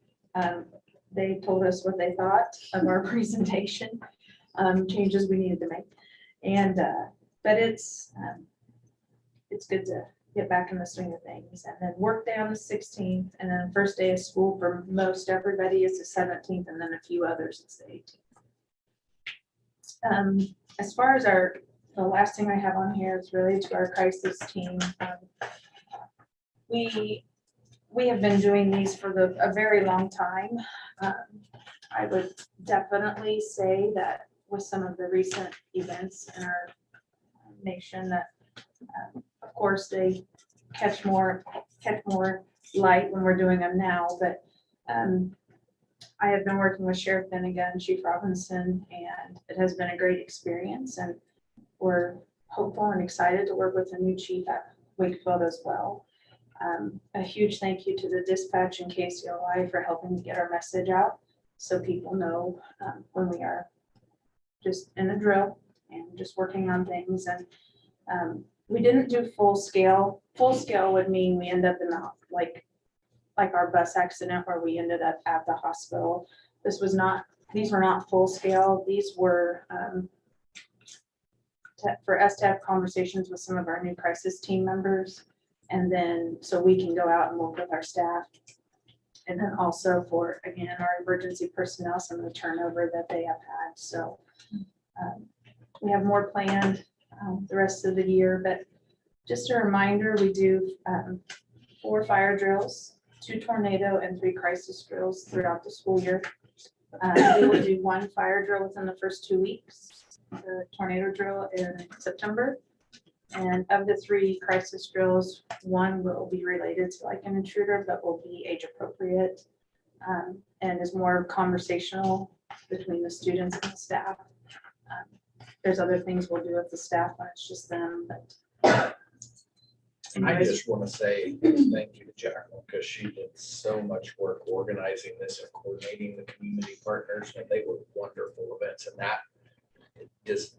They told us what they thought of our presentation, changes we needed to make. And, but it's good to get back in the swing of things. And then work day on the 16th, and then first day of school for most everybody is the 17th, and then a few others it's the 18th. As far as the last thing I have on here is really to our crisis team. We have been doing these for a very long time. I would definitely say that with some of the recent events in our nation that, of course, they catch more light when we're doing them now, but I have been working with Sheriff Finnegan, Chief Robinson, and it has been a great experience, and we're hopeful and excited to work with the new chief at Wakefield as well. A huge thank you to the dispatch and KCOI for helping to get our message out so people know when we are just in a drill and just working on things. And we didn't do full scale. Full scale would mean we end up in the, like our bus accident where we ended up at the hospital. These were not full scale. These were for us to have conversations with some of our new crisis team members. And then, so we can go out and work with our staff. And then also for, again, our emergency personnel, some of the turnover that they have had. So we have more planned the rest of the year, but just a reminder, we do 4 fire drills, 2 tornado and 3 crisis drills throughout the school year. We will do 1 fire drill within the first 2 weeks, the tornado drill in September. And of the 3 crisis drills, 1 will be related to like an intruder, but will be age appropriate and is more conversational between the students and the staff. There's other things we'll do with the staff when it's just them, but. I just want to say thank you to Jacqueline because she did so much work organizing this and coordinating the community partners, and they were wonderful events, and that it just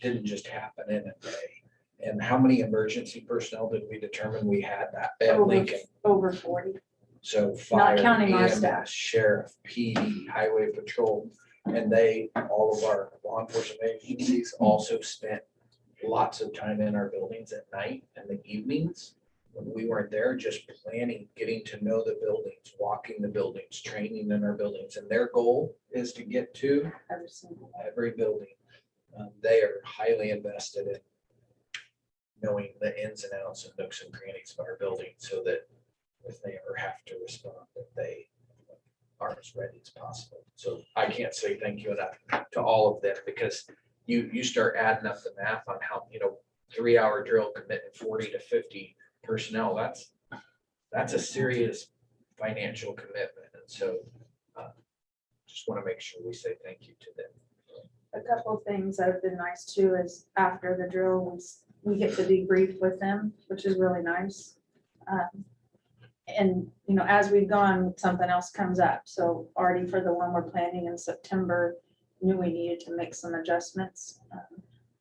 didn't just happen in a day. And how many emergency personnel did we determine we had that at Lincoln? Over 40. So fire, counting our EMS, staff. sheriff, PD, highway patrol, and all of our law enforcement agencies also spent lots of time in our buildings at night and the evenings when we weren't there, just planning, getting to know the buildings, walking the buildings, training in our buildings. And their goal is to get to every building. They are highly invested in knowing the ins and outs and nooks and crannies of our building so that if they ever have to respond, that they are as ready as possible. So I can't say thank you enough to all of them because you start adding up the math on how, 3-hour drill committing 40 to 50 personnel, that's a serious financial commitment. And so just want to make sure we say thank you to them. A couple of things that have been nice too is after the drill, we get to debrief with them, which is really nice. And, as we've gone, something else comes up. So already for the one we're planning in September, knew we needed to make some adjustments.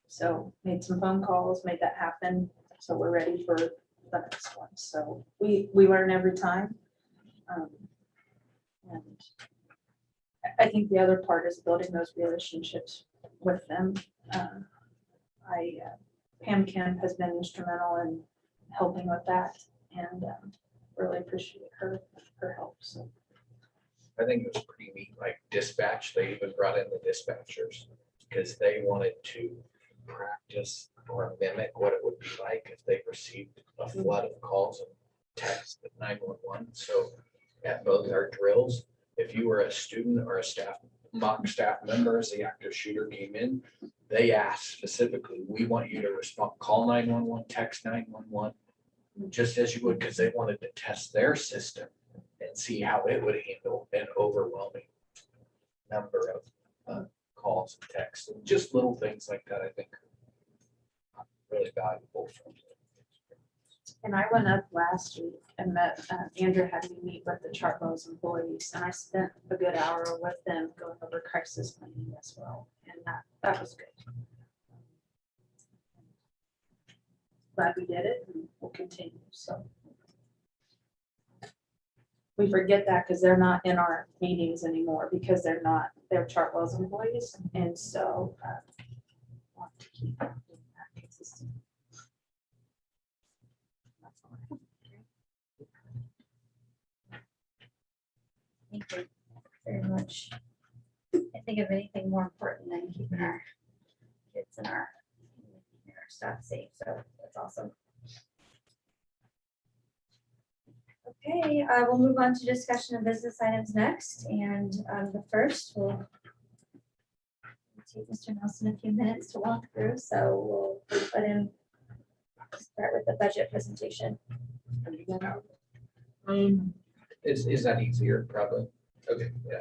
So made some phone calls, made that happen. So we're ready for the next one. So we learn every time. And I think the other part is building those relationships with them. Pam Kemp has been instrumental in helping with that and really appreciate her help. So I think it was pretty neat, like dispatch, they even brought in the dispatchers because they wanted to practice or mimic what it would be like if they received a flood of calls and texts at 911. So at both our drills, if you were a student or a mock staff member as the active shooter came in, they asked specifically, we want you to respond, call 911, text 911, just as you would, because they wanted to test their system and see how it would handle an overwhelming number of calls and texts. And just little things like that, I think, are really valuable. And I went up last week and met, Andrew had me meet with the Chartwell's employees, and I spent a good hour with them going over crisis planning as well. And that was good. Glad we did it and we'll continue. So we forget that because they're not in our meetings anymore because they're Chartwell's employees. And so want to keep doing that consistent. Thank you very much. I think of anything more important than keeping our kids and our staff safe. So that's awesome. Okay, we'll move on to discussion of business items next. And the first will take Mr. Nelson a few minutes to walk through. So we'll let him start with the budget presentation. Is that easier? Probably. Okay, yeah.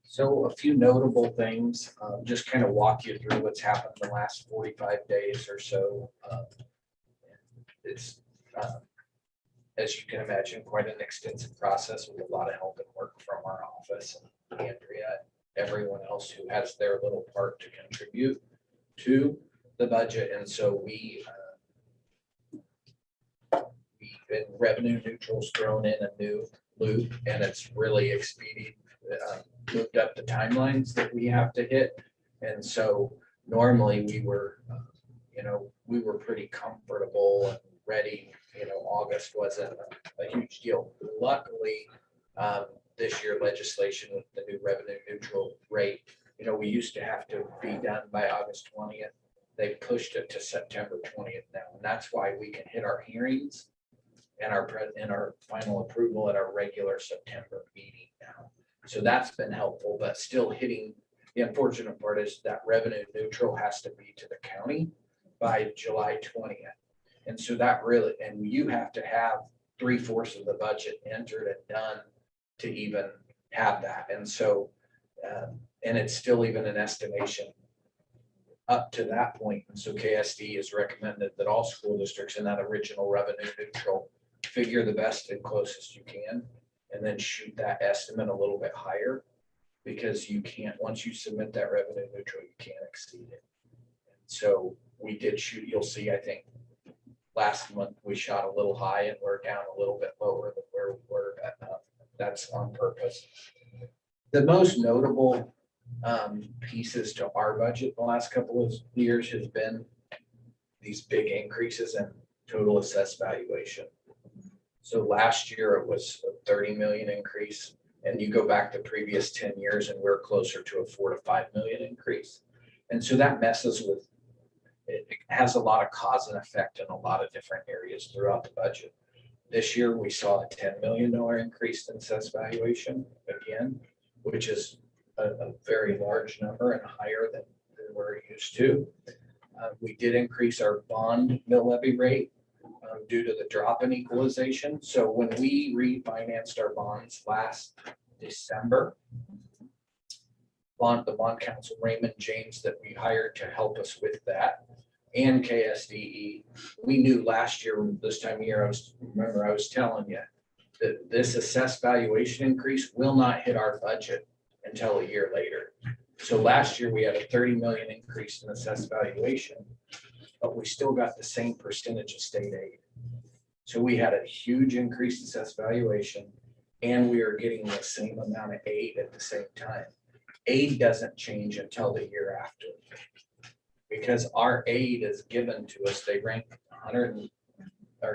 So a few notable things, just kind of walk you through what's happened the last 45 days or so. It's, as you can imagine, quite an extensive process with a lot of help and work from our office and Andrea, everyone else who has their little part to contribute to the budget. And so we've been revenue neutrals thrown in a new loop, and it's really expedient, moved up the timelines that we have to hit. And so normally we were, we were pretty comfortable and ready. August wasn't a huge deal. Luckily, this year legislation with the new revenue neutral rate, we used to have to be done by August 20th. They pushed it to September 20th now, and that's why we can hit our hearings and our final approval at our regular September meeting now. So that's been helpful, but still hitting, the unfortunate part is that revenue neutral has to be to the county by July 20th. And so that really, and you have to have 3/4 of the budget entered and done to even have that. And so, and it's still even an estimation up to that point. And so KSD has recommended that all school districts in that original revenue neutral figure the best and closest you can, and then shoot that estimate a little bit higher, because you can't, once you submit that revenue neutral, you can't exceed it. And so we did shoot, you'll see, I think last month we shot a little high and we're down a little bit lower than where we were at. That's on purpose. The most notable pieces to our budget the last couple of years has been these big increases in total assessed valuation. So last year it was a 30 million increase, and you go back the previous 10 years and we're closer to a 4 to 5 million increase. And so that messes with, it has a lot of cause and effect in a lot of different areas throughout the budget. This year we saw a $10 million increase in assessed valuation again, which is a very large number and higher than we're used to. We did increase our bond mill levy rate due to the drop in equalization. So when we refinanced our bonds last December, the bond counsel Raymond James that we hired to help us with that, and KSDE, we knew last year this time of year, I was telling you that this assessed valuation increase will not hit our budget until a year later. So last year we had a 30 million increase in assessed valuation, but we still got the same percentage of state aid. So we had a huge increase in assessed valuation, and we are getting the same amount of aid at the same time. Aid doesn't change until the year after, because our aid is given to us. They rank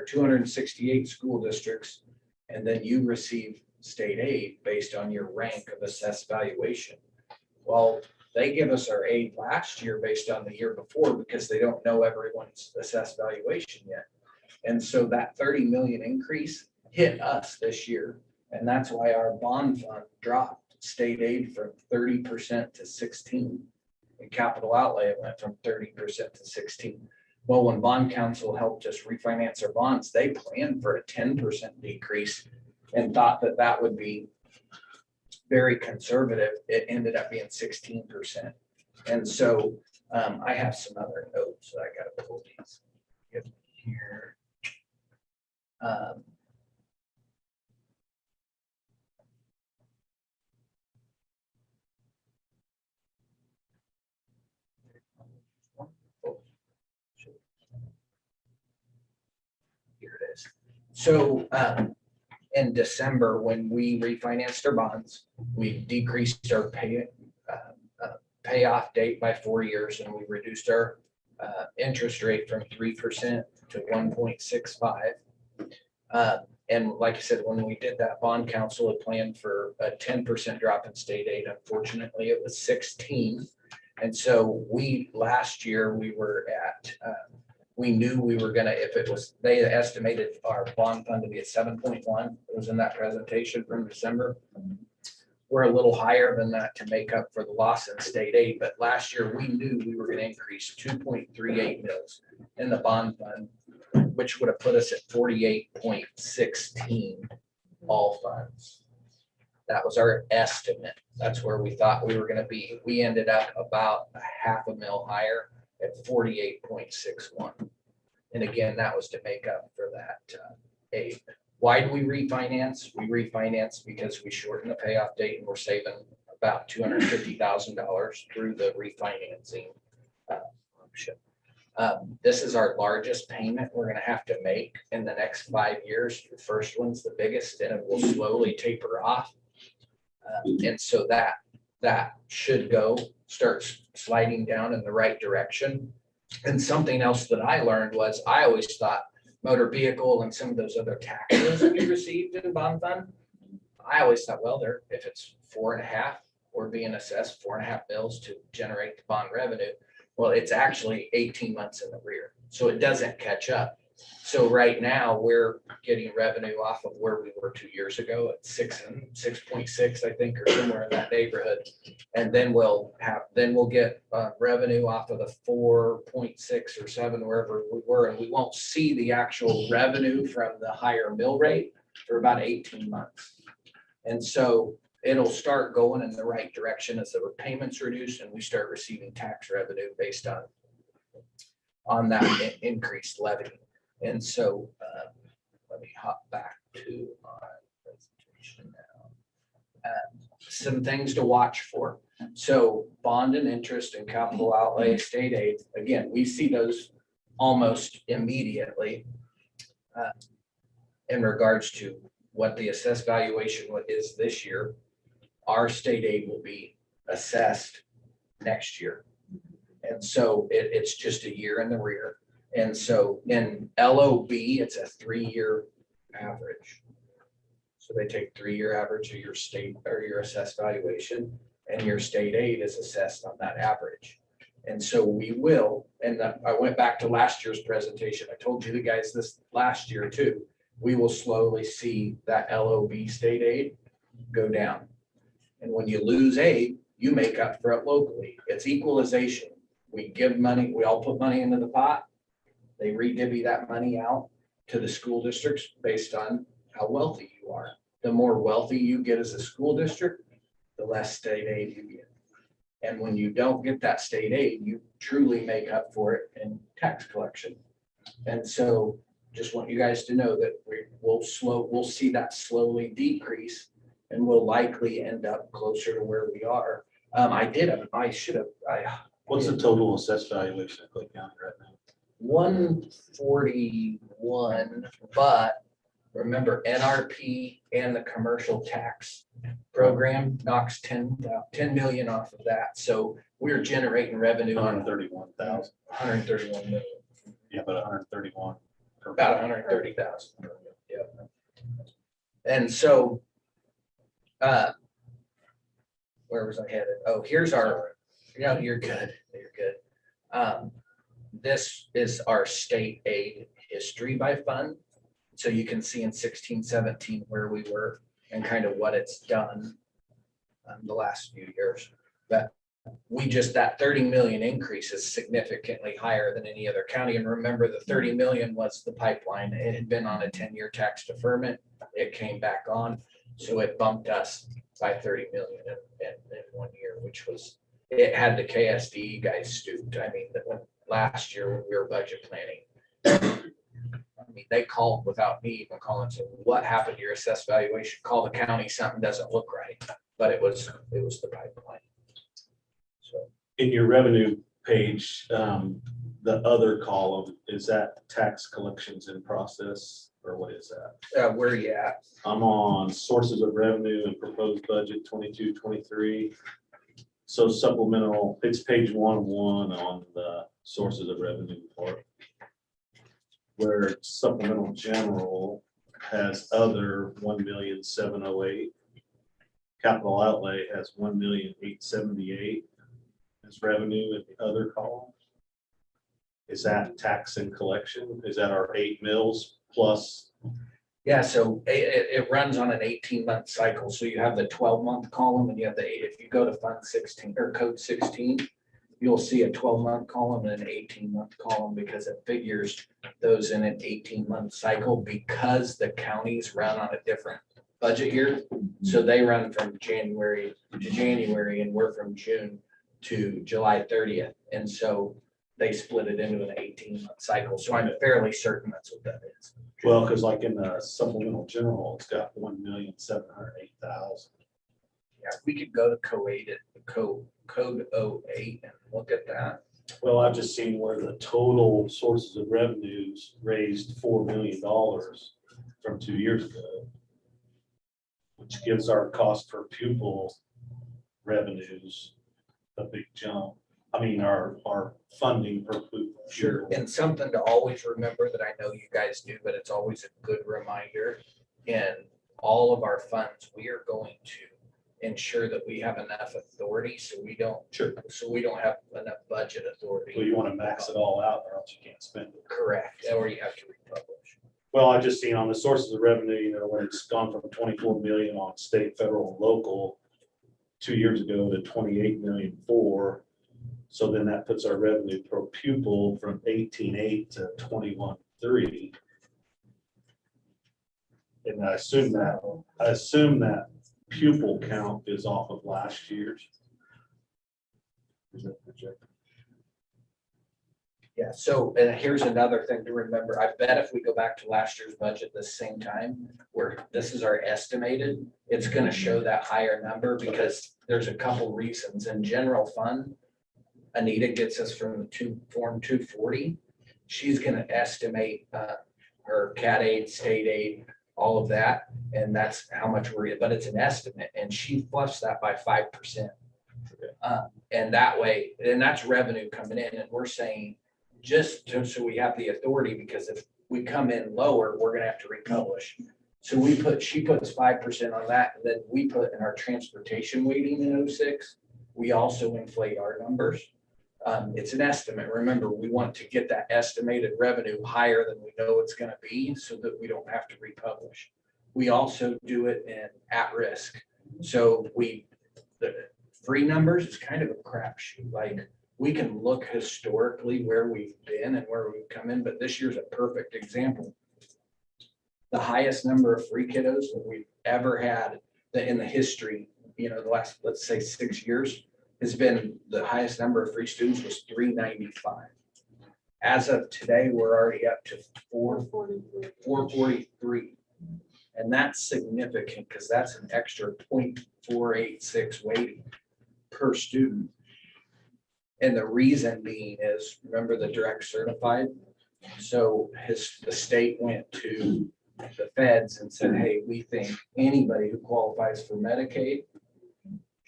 268 school districts, and then you receive state aid based on your rank of assessed valuation. Well, they give us our aid last year based on the year before, because they don't know everyone's assessed valuation yet. And so that 30 million increase hit us this year. And that's why our bond fund dropped state aid from 30% to 16%. And capital outlay went from 30% to 16%. Well, when bond counsel helped us refinance our bonds, they planned for a 10% decrease and thought that that would be very conservative. It ended up being 16%. And so I have some other notes that I got to pull these here. Here it is. So in December, when we refinanced our bonds, we decreased our payoff date by 4 years, and we reduced our interest rate from 3% to 1.65. And like I said, when we did that, bond counsel had planned for a 10% drop in state aid. Unfortunately, it was 16. And so last year, we were at, we knew we were gonna, if it was, they estimated our bond fund to be at 7.1. It was in that presentation from December. We're a little higher than that to make up for the loss in state aid, but last year we knew we were gonna increase 2.38 mils in the bond fund, which would have put us at 48.16 all funds. That was our estimate. That's where we thought we were gonna be. We ended up about a half a mil higher at 48.61. And again, that was to make up for that aid. Why do we refinance? We refinance because we shortened the payoff date and we're saving about $250,000 through the refinancing option. This is our largest payment we're gonna have to make in the next 5 years. The first one's the biggest and it will slowly taper off. And so that should start sliding down in the right direction. And something else that I learned was I always thought motor vehicle and some of those other taxes that we received in bond fund. I always thought, well, if it's 4.5, we're being assessed 4.5 mils to generate the bond revenue. Well, it's actually 18 months in the rear, so it doesn't catch up. So right now we're getting revenue off of where we were 2 years ago at 6.6, I think, or somewhere in that neighborhood. And then we'll get revenue off of the 4.6 or 7, wherever we were, and we won't see the actual revenue from the higher mill rate for about 18 months. And so it'll start going in the right direction as the payments reduce and we start receiving tax revenue based on that increased levy. And so let me hop back to our presentation now. Some things to watch for. So bond and interest and capital outlay, state aid, again, we see those almost immediately in regards to what the assessed valuation is this year. Our state aid will be assessed next year. And so it's just a year in the rear. And so in LOB, it's a 3-year average. So they take 3-year average of your state or your assessed valuation, and your state aid is assessed on that average. And so we will, and I went back to last year's presentation. I told you the guys this last year too. We will slowly see that LOB state aid go down. And when you lose aid, you make up for it locally. It's equalization. We give money, we all put money into the pot. They re-divvy that money out to the school districts based on how wealthy you are. The more wealthy you get as a school district, the less state aid you get. And when you don't get that state aid, you truly make up for it in tax collection. And so just want you guys to know that we'll see that slowly decrease and we'll likely end up closer to where we are. What's the total assessed valuation of Clay County right now? 141, but remember NRP and the commercial tax program knocks 10 million off of that. So we're generating revenue on 131,000. 131 million. Yeah, but 131. About 130,000. Yep. And so where was I headed? Oh, here's our, you're good. You're good. This is our state aid history by fund. So you can see in 16, 17 where we were and kind of what it's done the last few years. But that 30 million increase is significantly higher than any other county. And remember, the 30 million was the pipeline. It had been on a 10-year tax deferment. It came back on. So it bumped us by 30 million in 1 year, which was, it had the KSD guys stooped. I mean, last year when we were budget planning, they called without me even calling, so what happened to your assessed valuation? Call the county, something doesn't look right, but it was the pipeline. So in your revenue page, the other column, is that tax collections in process or what is that? where are you at? I'm on sources of revenue and proposed budget 22-23. So supplemental, it's page 101 on the sources of revenue part. Where supplemental general has other 1,708,000. Capital outlay has 1,878,000. is revenue in the other column. Is that tax and collection? Is that our 8 mills plus? Yeah, so it runs on an 18-month cycle. So you have the 12-month column and you have the eight. If you go to Fund 16 or Code 16, you'll see a 12-month column and an 18-month column because it figures those in an 18-month cycle because the counties run on a different budget year. So they run from January to January and we're from June to July 30th. And so they split it into an 18-month cycle. So I'm fairly certain that's what that is. Well, because like in the supplemental general, it's got 1,708,000. Yeah, we could go to code 08 and look at that. Well, I've just seen where the total sources of revenues raised $4 million from 2 years ago, which gives our cost per pupil revenues a big jump. I mean, our funding per pupil. Sure. And something to always remember that I know you guys do, but it's always a good reminder. In all of our funds, we are going to ensure that we have enough authority so we don't have enough budget authority. Well, you want to max it all out or else you can't spend it. Correct. Or you have to republish. Well, I just seen on the sources of revenue, you know, when it's gone from 24 million on state, federal, and local 2 years ago to 28 million for. So then that puts our revenue per pupil from 18.8 to 21.3. And I assume that pupil count is off of last year's. Is that projected? Yeah, so and here's another thing to remember. I bet if we go back to last year's budget the same time, where this is our estimated, it's going to show that higher number because there's a couple reasons. In general fund, Anita gets us from the Form 240. She's going to estimate her CAT aid, state aid, all of that, and that's how much but it's an estimate, and she fluffs that by 5%. And that way, and that's revenue coming in, and we're saying just so we have the authority, because if we come in lower, we're gonna have to republish. So she puts 5% on that, and then we put in our transportation weighting in 06. We also inflate our numbers. It's an estimate. Remember, we want to get that estimated revenue higher than we know it's going to be so that we don't have to republish. We also do it in at risk. So the free numbers is kind of a crapshoot. Like we can look historically where we've been and where we've come in, but this year's a perfect example. The highest number of free kiddos that we've ever had in the history, you know, the last, let's say 6 years, has been the highest number of free students was 395. As of today, we're already up to 443. And that's significant because that's an extra 0.486 weighting per student. And the reason being is, remember the direct certified? So the state went to the feds and said, hey, we think anybody who qualifies for Medicaid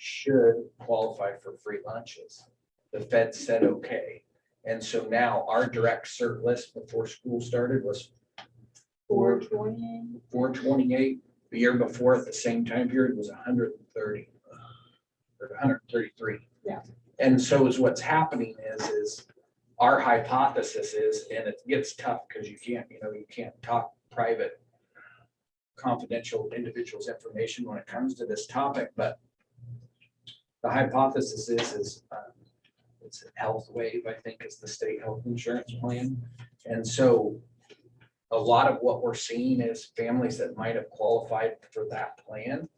should qualify for free lunches. The Fed said, okay. And so now our direct cert list before school started was 428. The year before at the same time period was 130 or 133. Yeah. And so is what's happening is our hypothesis is, and it gets tough because you can't talk private, confidential individuals' information when it comes to this topic, but the hypothesis is it's a health wave, I think, is the state health insurance plan. And so a lot of what we're seeing is families that might have qualified for that plan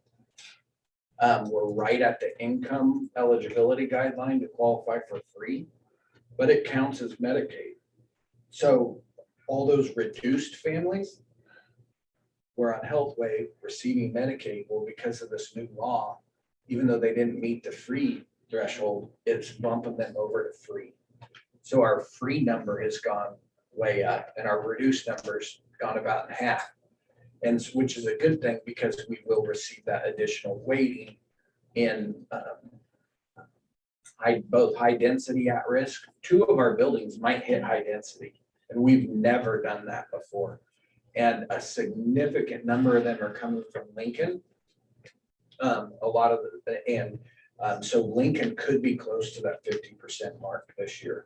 were right at the income eligibility guideline to qualify for free, but it counts as Medicaid. So all those reduced families were on health wave receiving Medicaid. Well, because of this new law, even though they didn't meet the free threshold, it's bumping them over to free. So our free number has gone way up and our reduced numbers gone about in half. And which is a good thing because we will receive that additional weighting in both high density at risk. 2 of our buildings might hit high density, and we've never done that before. And a significant number of them are coming from Lincoln. A lot of So Lincoln could be close to that 50% mark this year.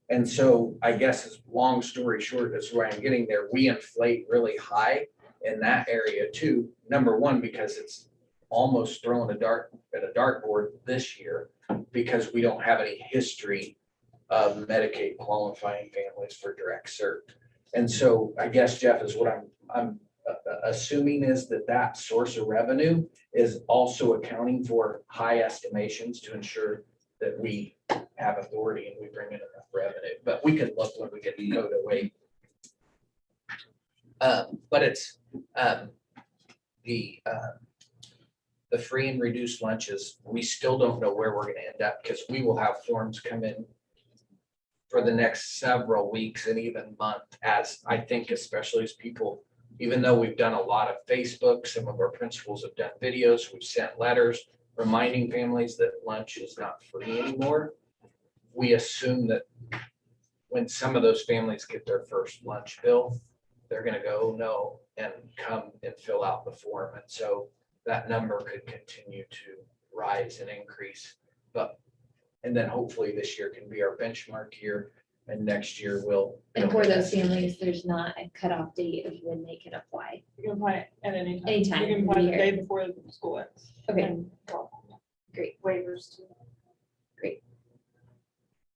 And so I guess as long story short, that's where I'm getting there. We inflate really high in that area too. Number one, because it's almost throwing at a dartboard this year because we don't have any history of Medicaid qualifying families for direct cert. And so I guess, Jeff, is what I'm assuming is that source of revenue is also accounting for high estimations to ensure that we have authority and we bring in enough revenue. But we can look when we get to code 08. But it's the free and reduced lunches. We still don't know where we're going to end up because we will have forms come in for the next several weeks and even month, as I think, especially as people, even though we've done a lot of Facebook, some of our principals have done videos, we've sent letters reminding families that lunch is not free anymore. We assume that when some of those families get their first lunch bill, they're gonna go, no, and come and fill out the form. And so that number could continue to rise and increase. And then hopefully this year can be our benchmark year, and next year will. And for those families, there's not a cutoff date of when they can apply. You can apply it at any time. Anytime You can of apply the the day year. before the school ends. Okay, And, well, great. Waivers too.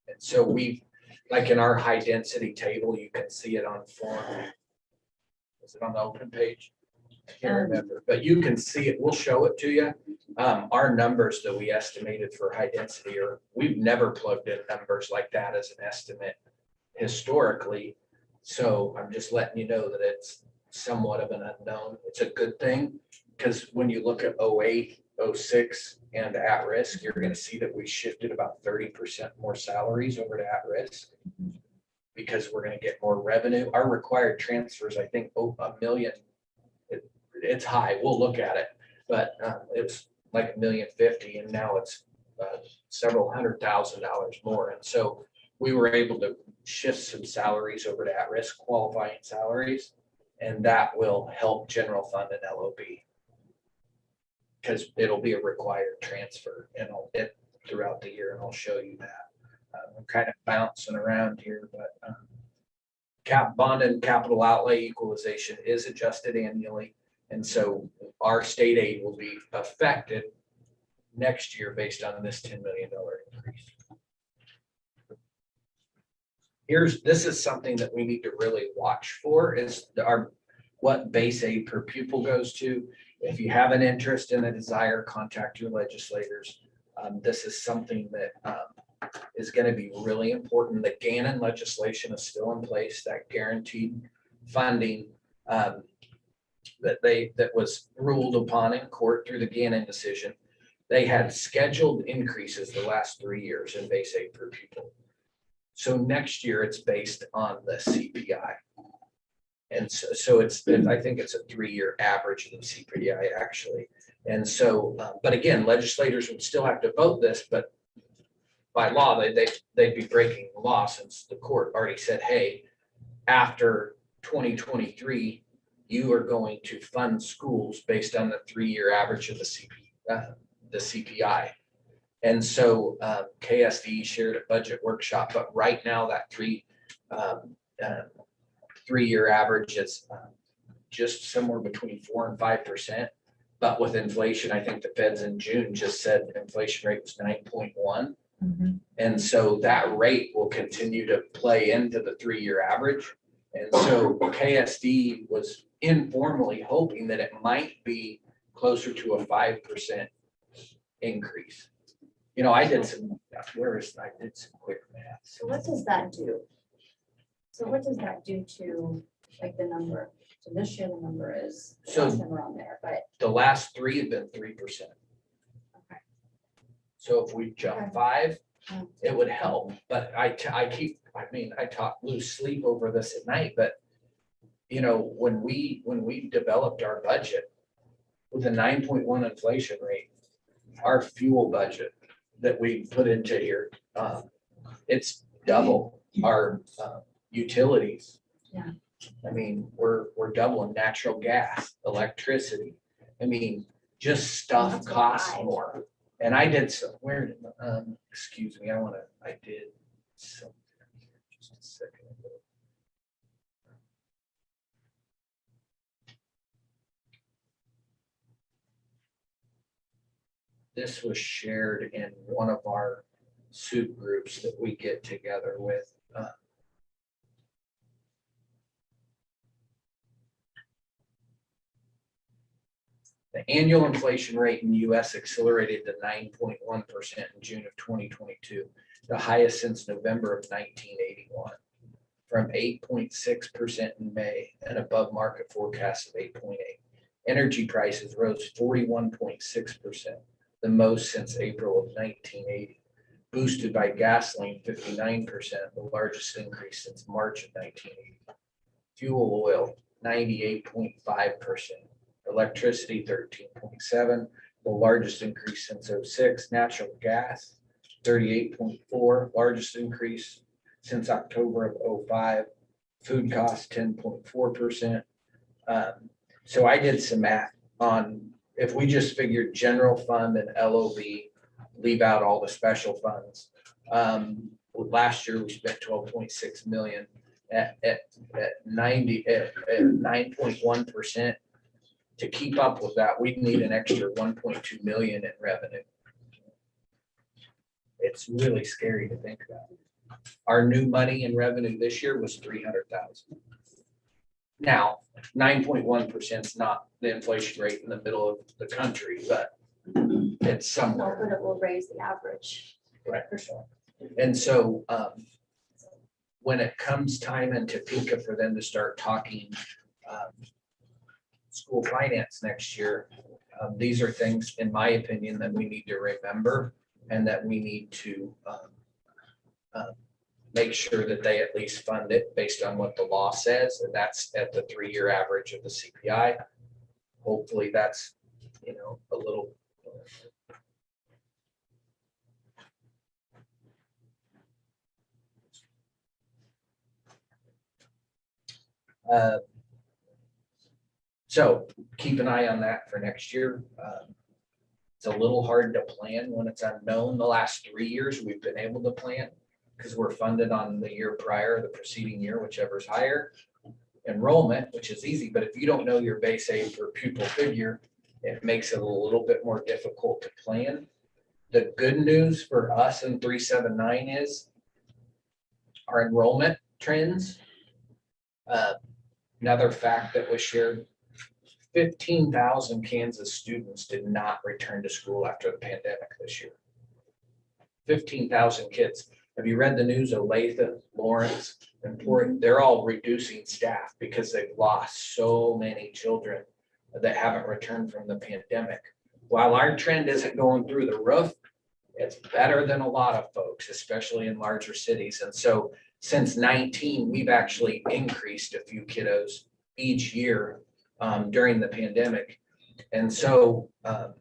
And so we, like in our high density table, you can see it on form. Is it on the open page? I can't remember, but you can see it. We'll show it to you. Our numbers that we estimated for high density are, we've never plugged in numbers like that as an estimate historically. So I'm just letting you know that it's somewhat of an unknown. It's a good thing because when you look at 08, 06 and at risk, you're going to see that we shifted about 30% more salaries over to at risk because we're going to get more revenue. Our required transfers, I think, $1 million. It's high. We'll look at it, but it's like $1.05 million, and now it's several $100,000 more. And so we were able to shift some salaries over to at-risk qualifying salaries, and that will help general fund and LOB because it'll be a required transfer and throughout the year, and I'll show you that. I'm kind of bouncing around here, but bond and capital outlay equalization is adjusted annually. And so our state aid will be affected next year based on this $10 million increase. This is something that we need to really watch for is what base aid per pupil goes to. If you have an interest and a desire, contact your legislators. This is something that is going to be really important. The Gannon legislation is still in place, that guaranteed funding that was ruled upon in court through the Gannon decision. They had scheduled increases the last 3 years in base aid per pupil. So next year it's based on the CPI. And so I think it's a 3-year average of the CPI actually. And so, but again, legislators would still have to vote this, but by law, they'd be breaking the law since the court already said, hey, after 2023, you are going to fund schools based on the 3-year average of the CPI. And so KSD shared a budget workshop, but right now that 3-year average is just somewhere between 4% and 5%. But with inflation, I think the Feds in June just said the inflation rate was 9.1. And so that rate will continue to play into the 3-year average. And so KSD was informally hoping that it might be closer to a 5% increase. You know, I did some quick math. So what does that do? So what does that do to like the number? So this year the number is, the last number on there, but. The last 3 have been 3%. Okay. So if we jump 5, it would help, but I lose sleep over this at night, but you know, when we developed our budget with a 9.1 inflation rate, our fuel budget that we put into here, it's double our utilities. Yeah. I mean, we're doubling natural gas, electricity. I mean, just stuff costs more. And I did some, excuse me, I did something. Just a second. This was shared in one of our soup groups that we get together with. The annual inflation rate in the US accelerated to 9.1% in June of 2022, the highest since November of 1981, from 8.6% in May and above market forecasts of 8.8. Energy prices rose 41.6%, the most since April of 1980, boosted by gasoline 59%, the largest increase since March of 1980. Fuel oil 98.5%. Electricity 13.7, the largest increase since 06. Natural gas 38.4, largest increase since October of 05. Food costs 10.4%. So I did some math on if we just figured general fund and LOB, leave out all the special funds. Last year we spent 12.6 million at 9.1%. To keep up with that, we'd need an extra 1.2 million in revenue. It's really scary to think about. Our new money in revenue this year was 300,000. Now, 9.1% is not the inflation rate in the middle of the country, but it's somewhere. But it will raise the average. Right. And so when it comes time in Topeka for them to start talking school finance next year, these are things, in my opinion, that we need to remember and that we need to make sure that they at least fund it based on what the law says, and that's at the 3-year average of the CPI. Hopefully that's, a little. So keep an eye on that for next year. It's a little hard to plan when it's unknown. The last 3 years we've been able to plan because we're funded on the year prior, the preceding year, whichever's higher. Enrollment, which is easy, but if you don't know your base aid per pupil figure, it makes it a little bit more difficult to plan. The good news for us in 379 is our enrollment trends. Another fact that was shared, 15,000 Kansas students did not return to school after the pandemic this year. 15,000 kids. Have you read the news? Olathe, Lawrence, and Port, they're all reducing staff because they've lost so many children that haven't returned from the pandemic. While our trend isn't going through the roof, it's better than a lot of folks, especially in larger cities. And so since 19, we've actually increased a few kiddos each year during the pandemic. And so I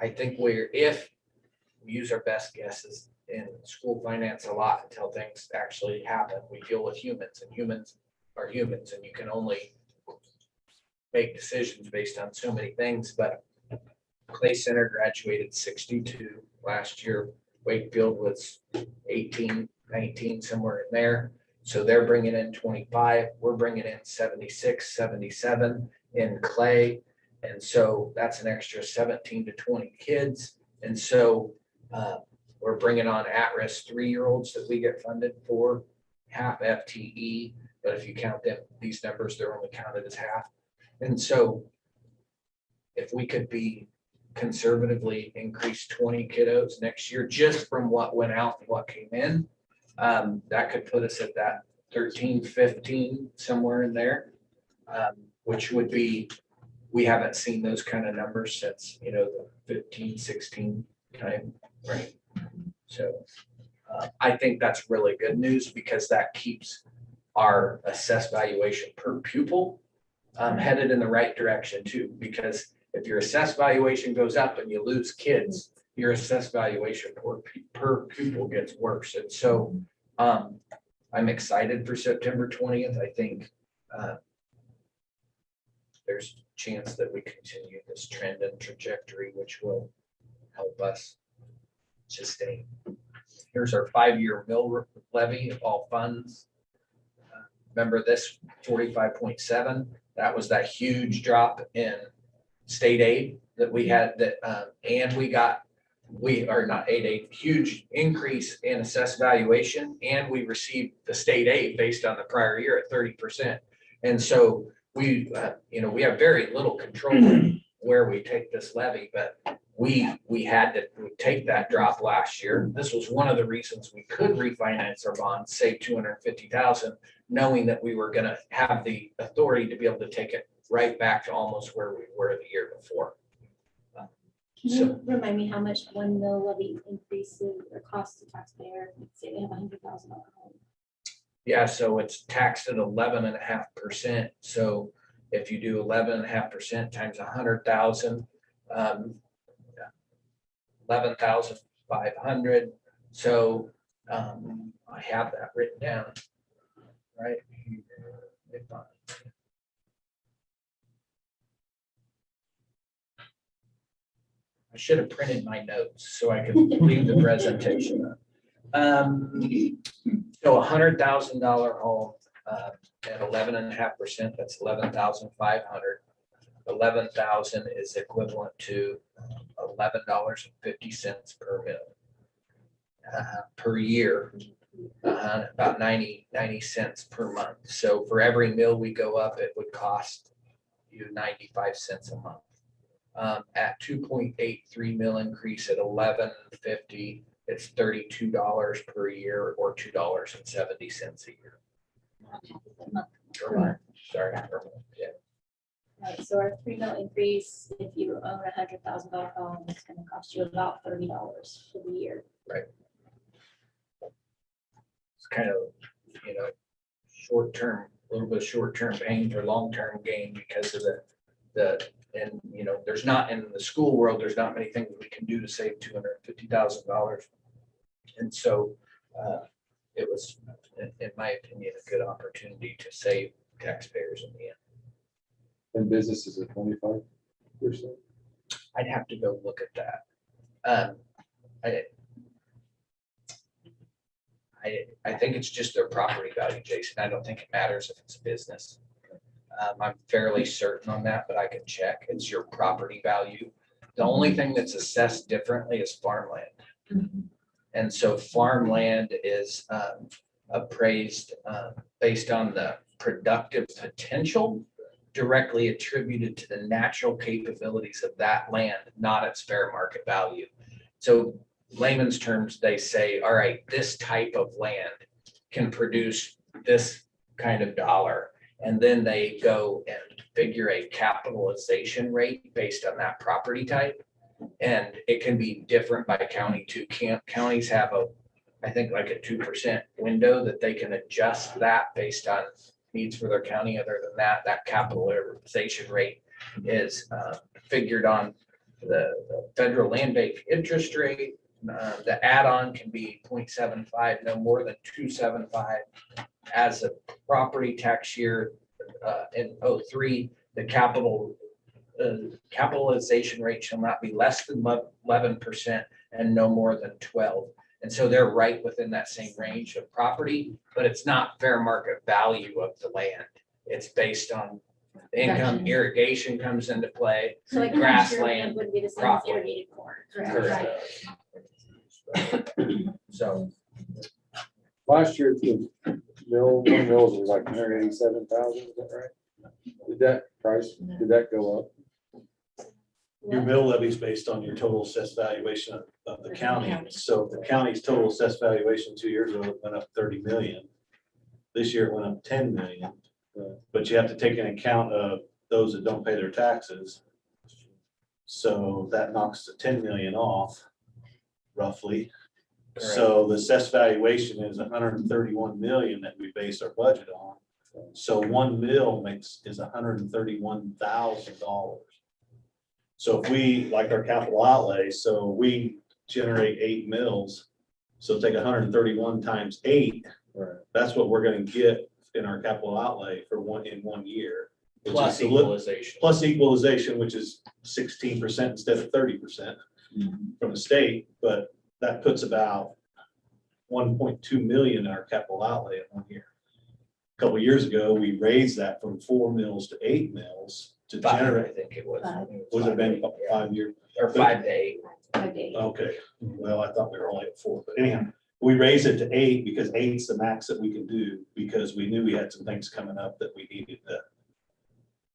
think if we use our best guesses in school finance a lot until things actually happen, we deal with humans, and humans are humans, and you can only make decisions based on so many things. But Clay Center graduated 62 last year. Wakefield was 18, 19, somewhere in there. So they're bringing in 25. We're bringing in 76, 77 in Clay. And so that's an extra 17 to 20 kids. And so we're bringing on at-risk 3-year-olds that we get funded for, half FTE. But if you count them, these numbers, they're only counted as half. And so if we could be conservatively increase 20 kiddos next year, just from what went out and what came in, that could put us at that 13, 15, somewhere in there, which would be, we haven't seen those kind of numbers since, the 15, 16 time, right? So I think that's really good news because that keeps our assessed valuation per pupil headed in the right direction too, because if your assessed valuation goes up and you lose kids, your assessed valuation per pupil gets worse. And so I'm excited for September 20th. I think there's a chance that we continue this trend and trajectory, which will help us sustain. Here's our 5-year mill levy of all funds. Remember this 45.7, that was that huge drop in state aid that we had and we are not aid, huge increase in assessed valuation, and we received the state aid based on the prior year at 30%. And so we have very little control where we take this levy, but we had to take that drop last year. This was one of the reasons we could refinance our bonds, save $250,000, knowing that we were gonna have the authority to be able to take it right back to almost where we were the year before. Can you remind me how much 1 mil levy increases or costs the taxpayer? Say they have $100,000 home. Yeah, so it's taxed at 11.5%. So if you do 11.5% times 100,000, 11,500. So I have that written down right here. I should have printed my notes so I could leave the presentation. So $100,000 home at 11.5%, that's 11,500. 11,000 is equivalent to $11.50 per mil per year, about 90 cents per month. So for every mil we go up, it would cost you 95 cents a month. At 2.83 mil increase at 11.50, it's $32 per year or $2.70 a year. Per month. Sorry, per month, yeah. Right, so our 3 mil increase, if you own $100,000 home, it's gonna cost you about $30 for the year. Right. It's kind of, short-term, a little bit of short-term pain for long-term gain because of and there's not, in the school world, there's not many things we can do to save $250,000. And so it was, in my opinion, a good opportunity to save taxpayers in the end. And businesses at 25%? I'd have to go look at that. I think it's just their property value, Jason. I don't think it matters if it's a business. I'm fairly certain on that, but I can check. It's your property value. The only thing that's assessed differently is farmland. And so farmland is appraised based on the productive potential directly attributed to the natural capabilities of that land, not its fair market value. So layman's terms, they say, all right, this type of land can produce this kind of dollar. And then they go and figure a capitalization rate based on that property type. And it can be different by county too. Counties have I think like a 2% window that they can adjust that based on needs for their county. Other than that, that capitalization rate is figured on the federal land bank interest rate. The add-on can be 0.75, no more than 275. As a property tax year in 03, the capitalization rate shall not be less than 11% and no more than 12. And so they're right within that same range of property, but it's not fair market value of the land. It's based on income. Gotcha. Irrigation comes into play. So like Grassland, would be the same as cropland. irrigated corn. Correct. So Last year, the one mills was like 187,000, is that right? Did that go up? Your mill levy is based on your total assessed valuation of the county. So the county's total assessed valuation 2 years ago went up 30 million. This year it went up 10 million. But you have to take into account of those that don't pay their taxes. So that knocks the 10 million off roughly. So the assessed valuation is 131 million that we base our budget on. So 1 mil is $131,000. So if we, like our capital outlay, so we generate 8 mills. So take 131 times 8, that's what we're gonna get in our capital outlay for in 1 year. plus equalization. Plus equalization, which is 16% instead of 30%. from the state, but that puts about 1.2 million in our capital outlay in 1 year. A couple of years ago, we raised that from 4 mills to 8 mills to I generate. think it was. Was it been 5 years? Or 5 to 8. 5 days. Okay, well, I thought we were only at 4, but anyhow, we raised it to 8 because 8's the max that we can do, because we knew we had some things coming up that we needed to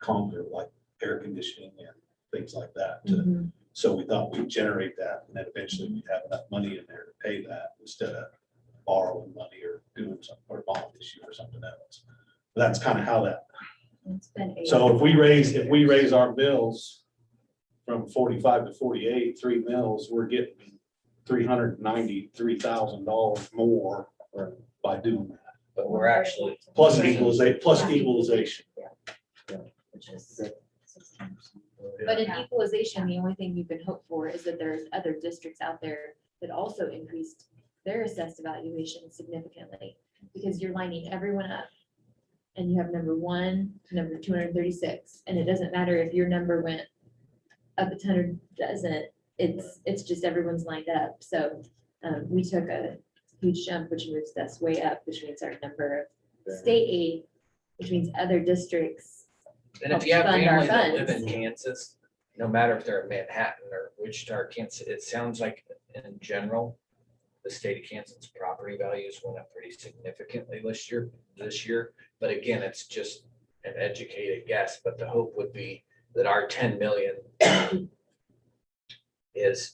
conquer, like air conditioning and things like that. So we thought we'd generate that, and then eventually we'd have enough money in there to pay that instead of borrowing money or doing something, or bond issue or something else. That's kind of how that. It's been 8. So if we raise our bills from 45 to 48, 3 mills, we're getting $393,000 more by doing that. But we're actually. Plus equalization. Which is 16%. But in equalization, the only thing you can hope for is that there's other districts out there that also increased their assessed evaluation significantly, because you're lining everyone up. And you have number 1 to number 236, and it doesn't matter if your number went up a ton or doesn't, it's just everyone's lined up. So we took a huge jump, which moves us way up, which means our number of state aid, which means other districts. And if you have fund our family that live funds. in Kansas, no matter if they're in Manhattan or Wichita or Kansas, it sounds like in general, the state of Kansas property values went up pretty significantly this year. But again, it's just an educated guess, but the hope would be that our 10 million is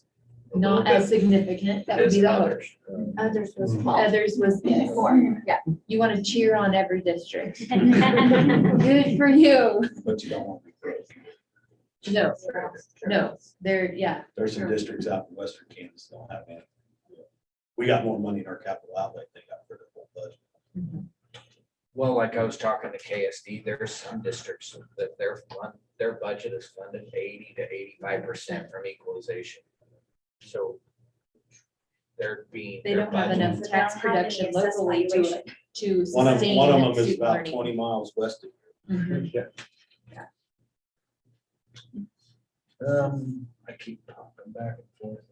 a little Not as bit significant, that would as be the hope. others. Others was small. Others was more, yeah. You want to cheer on every district. Good for you. But you don't want to be broke. No, no, there, yeah. There's some districts out in western Kansas that don't have any. We got more money in our capital outlay than they got for the whole budget. Well, like I was talking to KSD, there's some districts that their budget is funded 80 to 85% from equalization. So they're being. They their don't have budget- enough tax They don't have any production assessed locally valuation. to One of sustain them that is student about learning. 20 miles west of Mhm. I keep popping back and forth.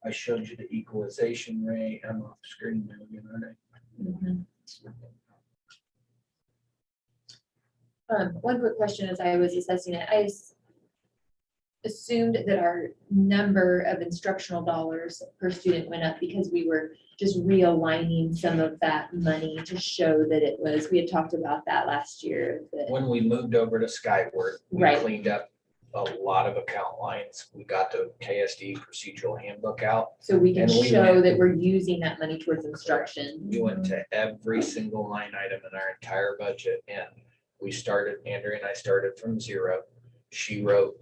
I showed you the equalization rate. I'm off screen now again, aren't I? One quick question as I was assessing it, I assumed that our number of instructional dollars per student went up because we were just realigning some of that money to show that it was, we had talked about that last year. That When we moved over to Skyward, we Right. cleaned up a lot of account lines. We got the KSD procedural handbook out. So we can And we show went- that we're using that money towards instruction. We went to every single line item in our entire budget, and we started, Andrea and I started from 0. She wrote,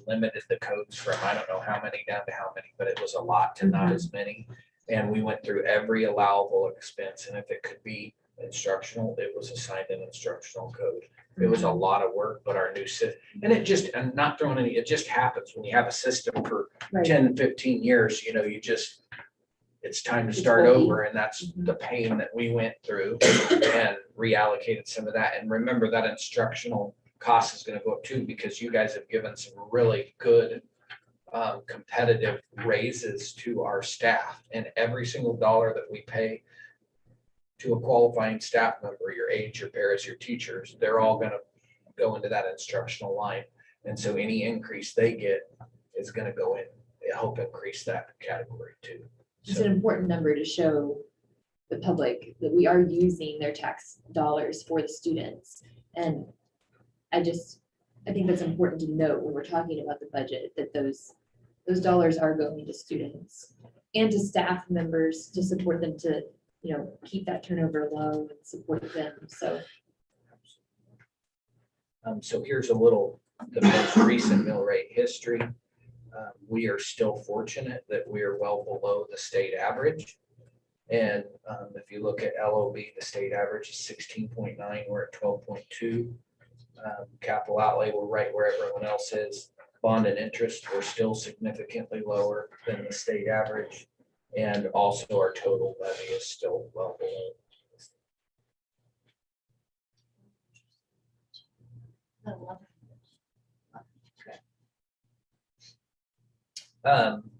limited the codes from I don't know how many down to how many, but it was a lot to not as many. And we went through every allowable expense, and if it could be instructional, it was assigned an instructional code. It was a lot of work, but our new system, and it just, I'm not throwing any, it just happens when you have a system for Right. 10, 15 years, you know, you just, it's time to It's start bulky. over, and that's the pain that we went through and reallocated some of that. And remember that instructional cost is gonna go up too, because you guys have given some really good competitive raises to our staff, and every single dollar that we pay to a qualifying staff member, your aides, your paras, your teachers, they're all gonna go into that instructional line. And so any increase they get is gonna go in, help increase that category too. It's an important number to show the public that we are using their tax dollars for the students. And I think that's important to note when we're talking about the budget, that those dollars are going to students and to staff members to support them to, you know, keep that turnover low and support them. So So here's a little, the most recent mill rate history. We are still fortunate that we are well below the state average. And if you look at LOB, the state average is 16.9, we're at 12.2. Capital outlay, we're right where everyone else is. Bond and interest, we're still significantly lower than the state average. And also our total levy is still well below.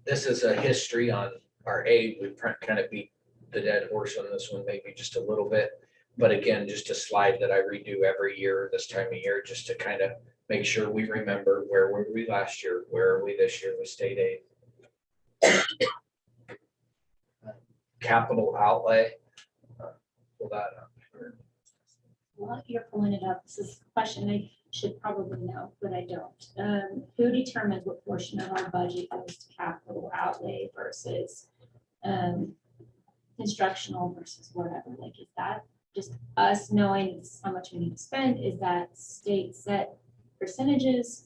This is a history on our aid. We kind of beat the dead horse on this one, maybe just a little bit. But again, just a slide that I redo every year, this time of year, just to kind of make sure we remember where were we last year, where are we this year with state aid. Capital outlay. Pull that up. While you're pulling it up, this is a question I should probably know, but I don't. Who determines what portion of our budget goes to capital outlay versus instructional versus whatever? Like, is that just us knowing this is how much we need to spend? Is that state set percentages?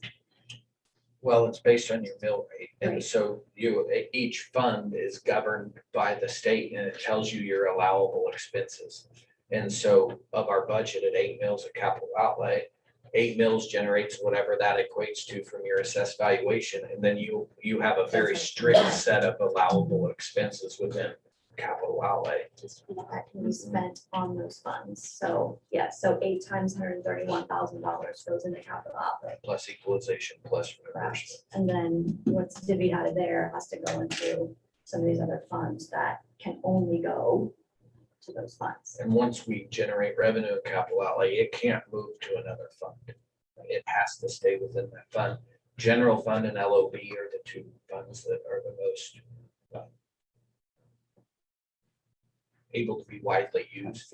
Well, it's based on your mill rate. And Right. so each fund is governed by the state and it tells you your allowable expenses. And so of our budget at 8 mils of capital outlay, 8 mils generates whatever that equates to from your assessed valuation. And then you have a very strict set of allowable expenses within capital outlay. Just for that can be spent on those funds. So, yeah, so 8 times $131,000 goes into capital outlay. Plus equalization, plus Correct. reimbursement. And then what's divvied out of there has to go into some of these other funds that can only go to those funds. And once we generate revenue in capital outlay, it can't move to another fund. It has to stay within that fund. General fund and LOB are the two funds that are the most able to be widely used.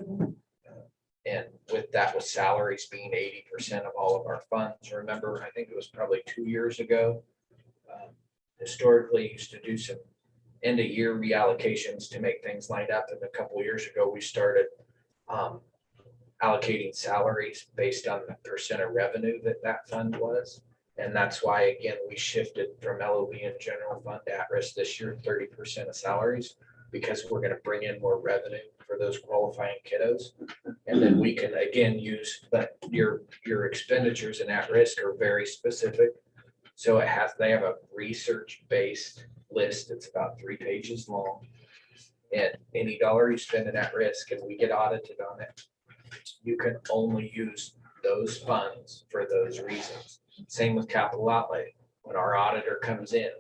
And with that, with salaries being 80% of all of our funds, remember, I think it was probably 2 years ago. Historically, used to do some end of year reallocations to make things line up. And a couple of years ago, we started allocating salaries based on the percent of revenue that fund was. And that's why, again, we shifted from LOB and general fund to at-risk this year, 30% of salaries, because we're going to bring in more revenue for those qualifying kiddos. And then we can, again, use that your expenditures in at-risk are very specific. So they have a research-based list. It's about 3 pages long. And any dollar you spend in at-risk, and we get audited on it, you can only use those funds for those reasons. Same with capital outlay. When our auditor comes in,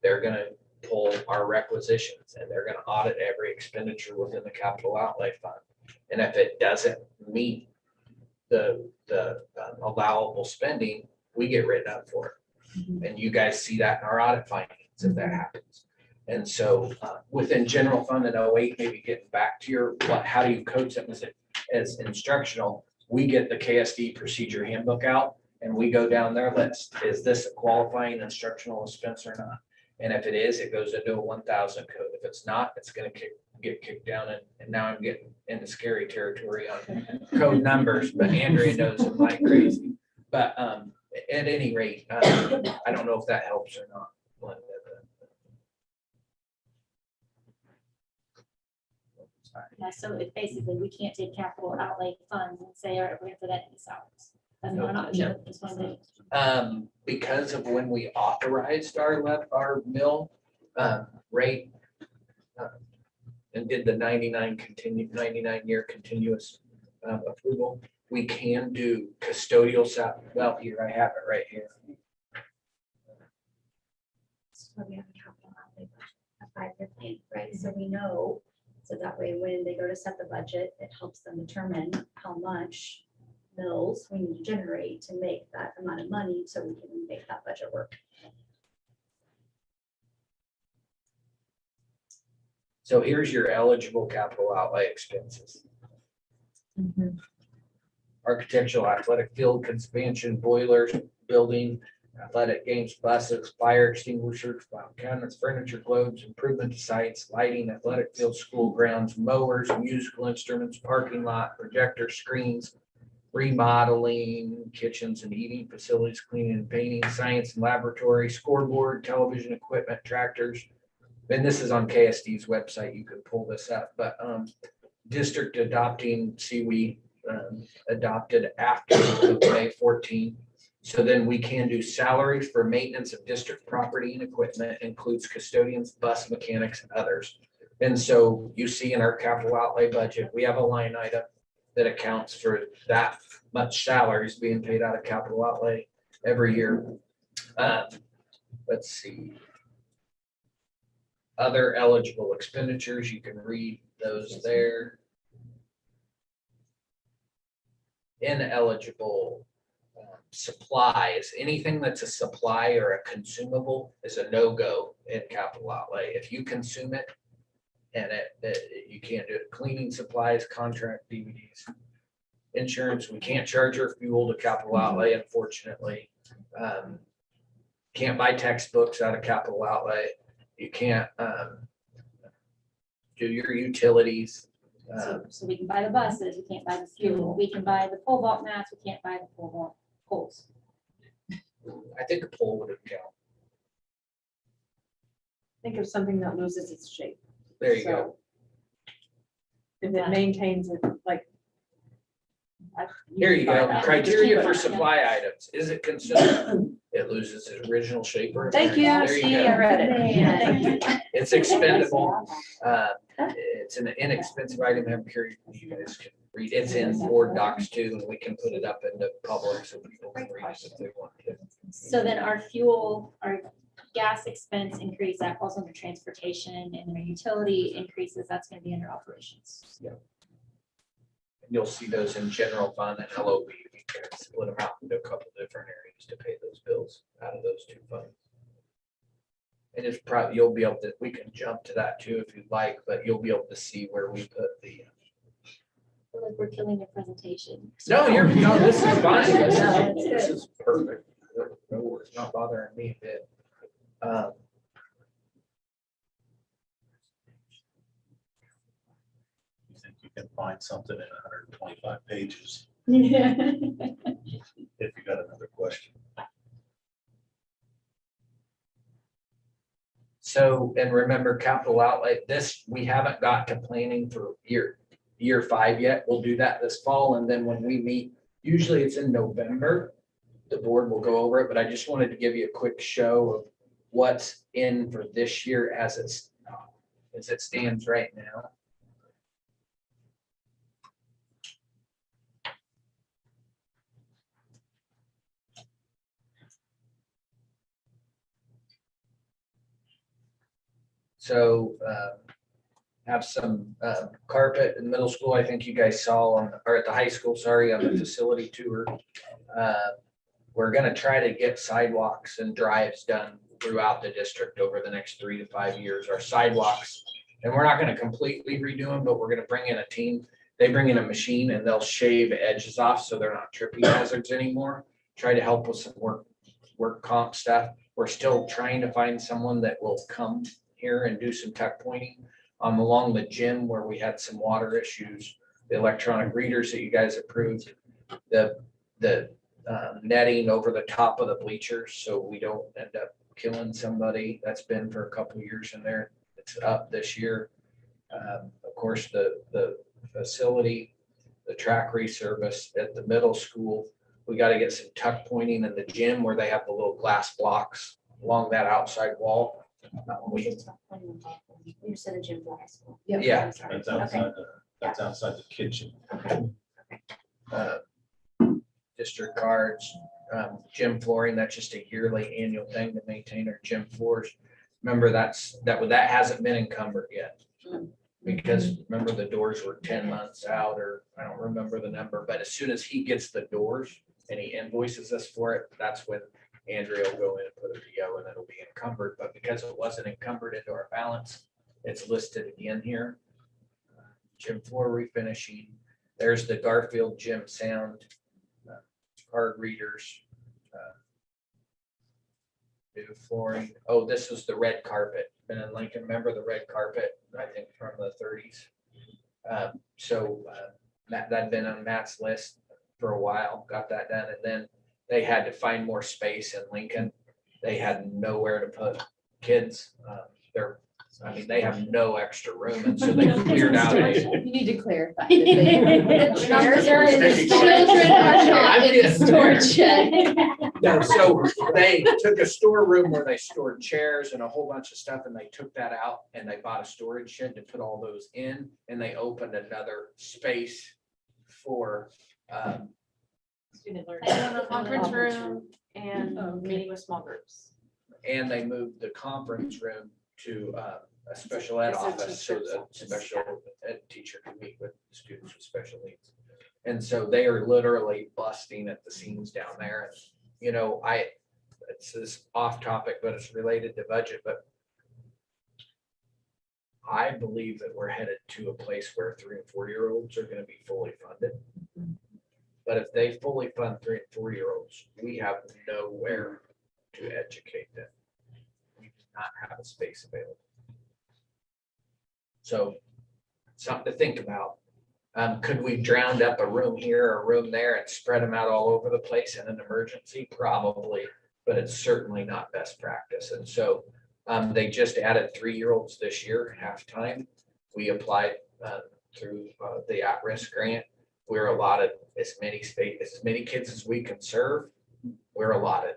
they're going to pull our requisitions and they're going to audit every expenditure within the capital outlay fund. And if it doesn't meet the allowable spending, we get written up for it. And you guys see that in our audit findings if that happens. And so within general fund in 08, maybe getting back to your, how do you code something as instructional? We get the KSD procedure handbook out and we go down their list. Is this a qualifying instructional expense or not? And if it is, it goes into a 1000 code. If it's not, it's going to get kicked down. And now I'm getting into scary territory on code numbers, but Andrea knows them like crazy. But at any rate, I don't know if that helps or not. Yeah, so it basically, we can't take capital outlay funds and say, all right, we're gonna put that in salaries. That's not an option. It's one thing. Because of when we authorized our mill rate and did the 99-year continuous approval, we can do custodial well, here, I have it right here. So we have a capital outlay budget, a 5-year plan, right? So we know, so that way when they go to set the budget, it helps them determine how much mills we need to generate to make that amount of money so we can make that budget work. So here's your eligible capital outlay expenses. Architectural, athletic field expansion, boilers, building, athletic games, buses, fire extinguishers, file cabinets, furniture, globes, improvement to sites, lighting, athletic fields, school grounds, mowers, musical instruments, parking lot, projector screens, remodeling, kitchens and eating facilities, cleaning and painting, science and laboratory, scoreboard, television equipment, tractors. And this is on KSD's website. You could pull this up, but district adopting, we adopted after May 14. So then we can do salaries for maintenance of district property and equipment, includes custodians, bus mechanics, and others. And so you see in our capital outlay budget, we have a line item that accounts for that much salaries being paid out of capital outlay every year. Let's see. Other eligible expenditures, you can read those there. Ineligible supplies, anything that's a supply or a consumable is a no-go in capital outlay. If you consume it and you can't do it. Cleaning supplies, contract DVDs, insurance, we can't charge our fuel to capital outlay, unfortunately. Can't buy textbooks out of capital outlay. You can't do your utilities. So we can buy the buses, we can't buy the fuel, we can buy the pole vault mats, we can't buy the pole vault poles. I think a pole would count. Think of something that loses its shape. There you go. If it maintains it, like. Here you buy go. that. Criteria for supply items. Is it consumed? It loses its original shape. Or Thank you, There see, go. I read it. Thank you. It's expendable. It's an inexpensive item. Have period. You guys can read. It's in Word docs too, and we can put it up in the public so people can read it if they want to. So then our fuel, our gas expense increase, that falls under transportation, and our utility increases, that's gonna be under operations. You'll see those in general fund and LOB. We can split them out into a couple different areas to pay those bills out of those two funds. And it's probably, you'll be able to, we can jump to that too if you'd like, but you'll be able to see where we put the. I feel like we're killing your presentation. No, no, this is fine. No, This is perfect. No, it's not bothering me a bit. You think you can find something in 125 pages Yeah. if you got another question? So, and remember capital outlay, this, we haven't got to planning for year 5 yet. We'll do that this fall. And then when we meet, usually it's in November, the board will go over it, but I just wanted to give you a quick show of what's in for this year as it stands right now. So have some carpet in middle school. I think you guys saw or at the high school, sorry, on the facility tour. We're gonna try to get sidewalks and drives done throughout the district over the next 3 to 5 years. Our sidewalks, and we're not gonna completely redo them, but we're gonna bring in a team. They bring in a machine and they'll shave edges off so they're not tripping hazards anymore. Try to help with some work comp stuff. We're still trying to find someone that will come here and do some tuck pointing along the gym where we had some water issues, the electronic readers that you guys approved, the netting over the top of the bleachers so we don't end up killing somebody. That's been for a couple of years in there. It's up this year. Of course, the facility, the track resurface at the middle school, we got to get some tuck pointing in the gym where they have the little glass blocks along that outside wall. You said a gym for high school. Yeah. That's outside the kitchen. District cards, gym flooring, that's just a yearly annual thing to maintain our gym floors. Remember, that hasn't been encumbered yet. Because remember the doors were 10 months out, or I don't remember the number, but as soon as he gets the doors and he invoices us for it, that's when Andrea will go in and put a PO and it'll be encumbered. But because it wasn't encumbered into our balance, it's listed again here. Gym floor refinishing. There's the Garfield gym sound, card readers, new flooring. Oh, this was the red carpet. Been in Lincoln. Remember the red carpet? I think from the 30s. That'd been on Matt's list for a while. Got that done, and then they had to find more space in Lincoln. They had nowhere to put kids. They have no extra room, and so they cleared out. You need to clarify. The chairs are in the Children are not in the storage shed. No, so they took a storeroom where they stored chairs and a whole bunch of stuff, and they took that out and they bought a storage shed to put all those in, and they opened another space for Student A conference room and meeting with small groups. and they moved the conference room to a special ed office so that special ed teacher can meet with students with special needs. And so they are literally busting at the seams down there. And, you know, it's this off topic, but it's related to budget, but I believe that we're headed to a place where 3 and 4-year-olds are going to be fully funded. But if they fully fund 3 and 4-year-olds, we have nowhere to educate them. We do not have a space available. So something to think about. Could we drown up a room here or a room there and spread them out all over the place in an emergency? Probably, but it's certainly not best practice. And so they just added 3-year-olds this year, half-time. We applied through the at-risk grant. We're allotted as many kids as we can serve. We're allotted.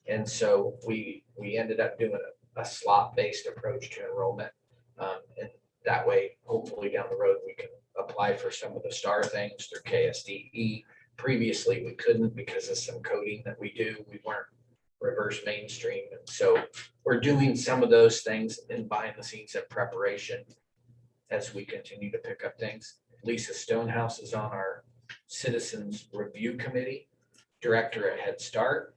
And so we ended up doing a slot-based approach to enrollment. And that way, hopefully down the road, we can apply for some of the STAR things through KSDE. Previously, we couldn't because of some coding that we do. We weren't reverse mainstream. And so we're doing some of those things in behind the scenes in preparation as we continue to pick up things. Lisa Stonehouse is on our Citizens Review Committee, director at Head Start.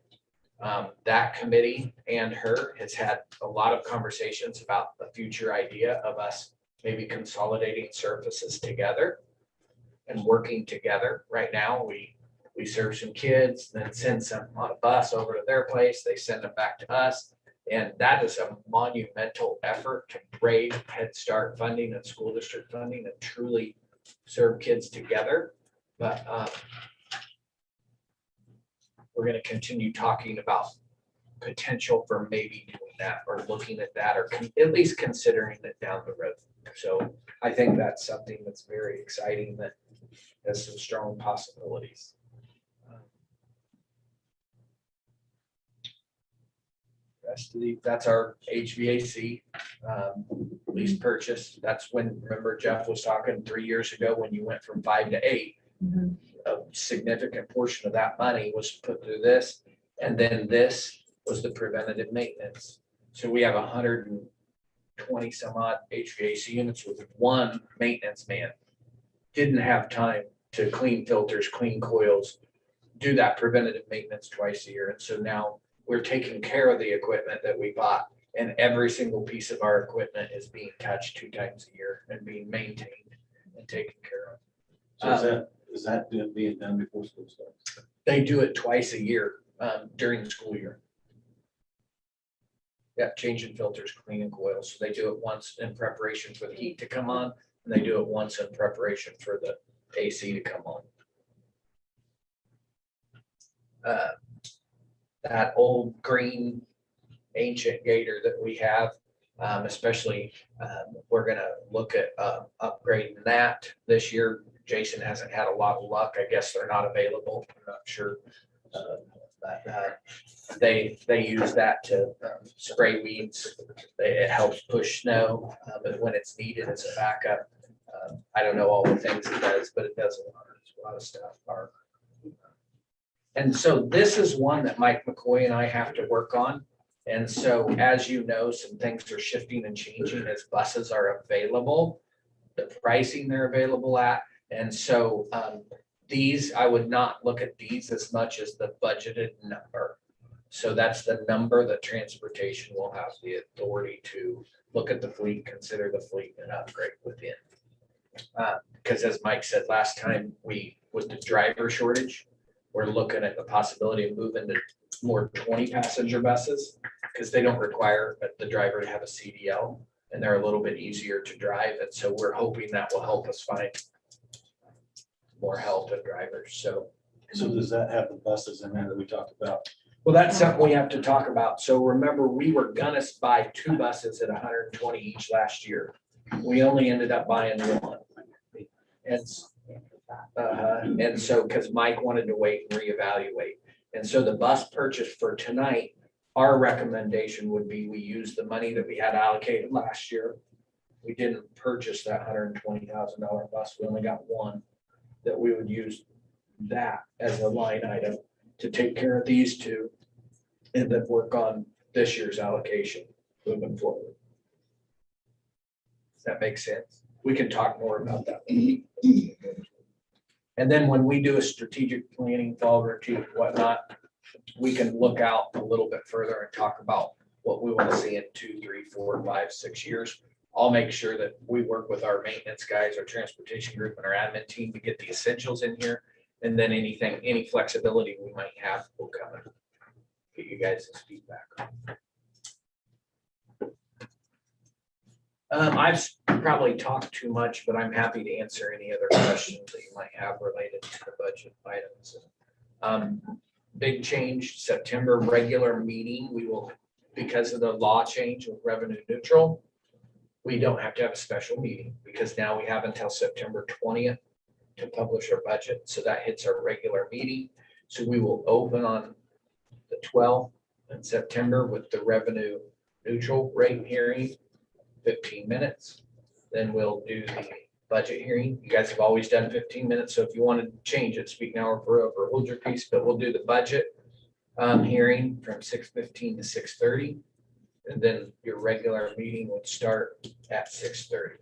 That committee and her has had a lot of conversations about the future idea of us maybe consolidating services together and working together. Right now, we serve some kids, then send some on a bus over to their place. They send them back to us. And that is a monumental effort to braid Head Start funding and school district funding and truly serve kids together. But we're going to continue talking about potential for maybe doing that or looking at that or at least considering it down the road. So I think that's something that's very exciting that has some strong possibilities. That's our HVAC lease purchase. That's when, remember Jeff was talking 3 years ago when you went from 5 to 8. A significant portion of that money was put through this. And then this was the preventative maintenance. So we have 120 some odd HVAC units with one maintenance man. Didn't have time to clean filters, clean coils, do that preventative maintenance twice a year. And so now we're taking care of the equipment that we bought, and every single piece of our equipment is being touched 2 times a year and being maintained and taken care of. So is that being done before school starts? They do it twice a year during the school year. Yeah, changing filters, cleaning coils. So they do it once in preparation for the heat to come on, and they do it once in preparation for the AC to come on. That old green ancient gator that we have, especially we're going to look at upgrading that this year. Jason hasn't had a lot of luck. I guess they're not available. I'm not sure. They use that to spray weeds. It helps push snow, but when it's needed as a backup, I don't know all the things it does, but it does a lot of stuff. And so this is one that Mike McCoy and I have to work on. And so, as you know, some things are shifting and changing as buses are available, the pricing they're available at. And so these, I would not look at these as much as the budgeted number. So that's the number that transportation will have the authority to look at the fleet, consider the fleet and upgrade within. Because as Mike said last time, with the driver shortage, we're looking at the possibility of moving to more 20 passenger buses because they don't require the driver to have a CDL and they're a little bit easier to drive. And so we're hoping that will help us find more help in drivers. So does that have the buses in there that we talked about? Well, that's something we have to talk about. So remember, we were gonna buy 2 buses at 120 each last year. We only ended up buying 1. And so, because Mike wanted to wait and reevaluate. And so the bus purchase for tonight, our recommendation would be we use the money that we had allocated last year. We didn't purchase that $120,000 bus. We only got 1 that we would use that as a line item to take care of these 2 and then work on this year's allocation moving forward. that make sense? We can talk more about that. And then when we do a strategic planning, fall review and whatnot, we can look out a little bit further and talk about what we want to see in 2, 3, 4, 5, 6 years. I'll make sure that we work with our maintenance guys, our transportation group and our admin team to get the essentials in here. And then anything, any flexibility we might have will come and get you guys' feedback. I've probably talked too much, but I'm happy to answer any other questions that you might have related to the budget items. Big change, September regular meeting, we will, because of the law change with revenue neutral, we don't have to have a special meeting because now we have until September 20th to publish our budget. So that hits our regular meeting. So we will open on the 12th in September with the revenue neutral rate hearing, 15 minutes. Then we'll do the budget hearing. You guys have always done 15 minutes. So if you want to change it, speak now or forever, hold your peace, but we'll do the budget hearing from 6:15 to 6:30. And then your regular meeting would start at 6:30.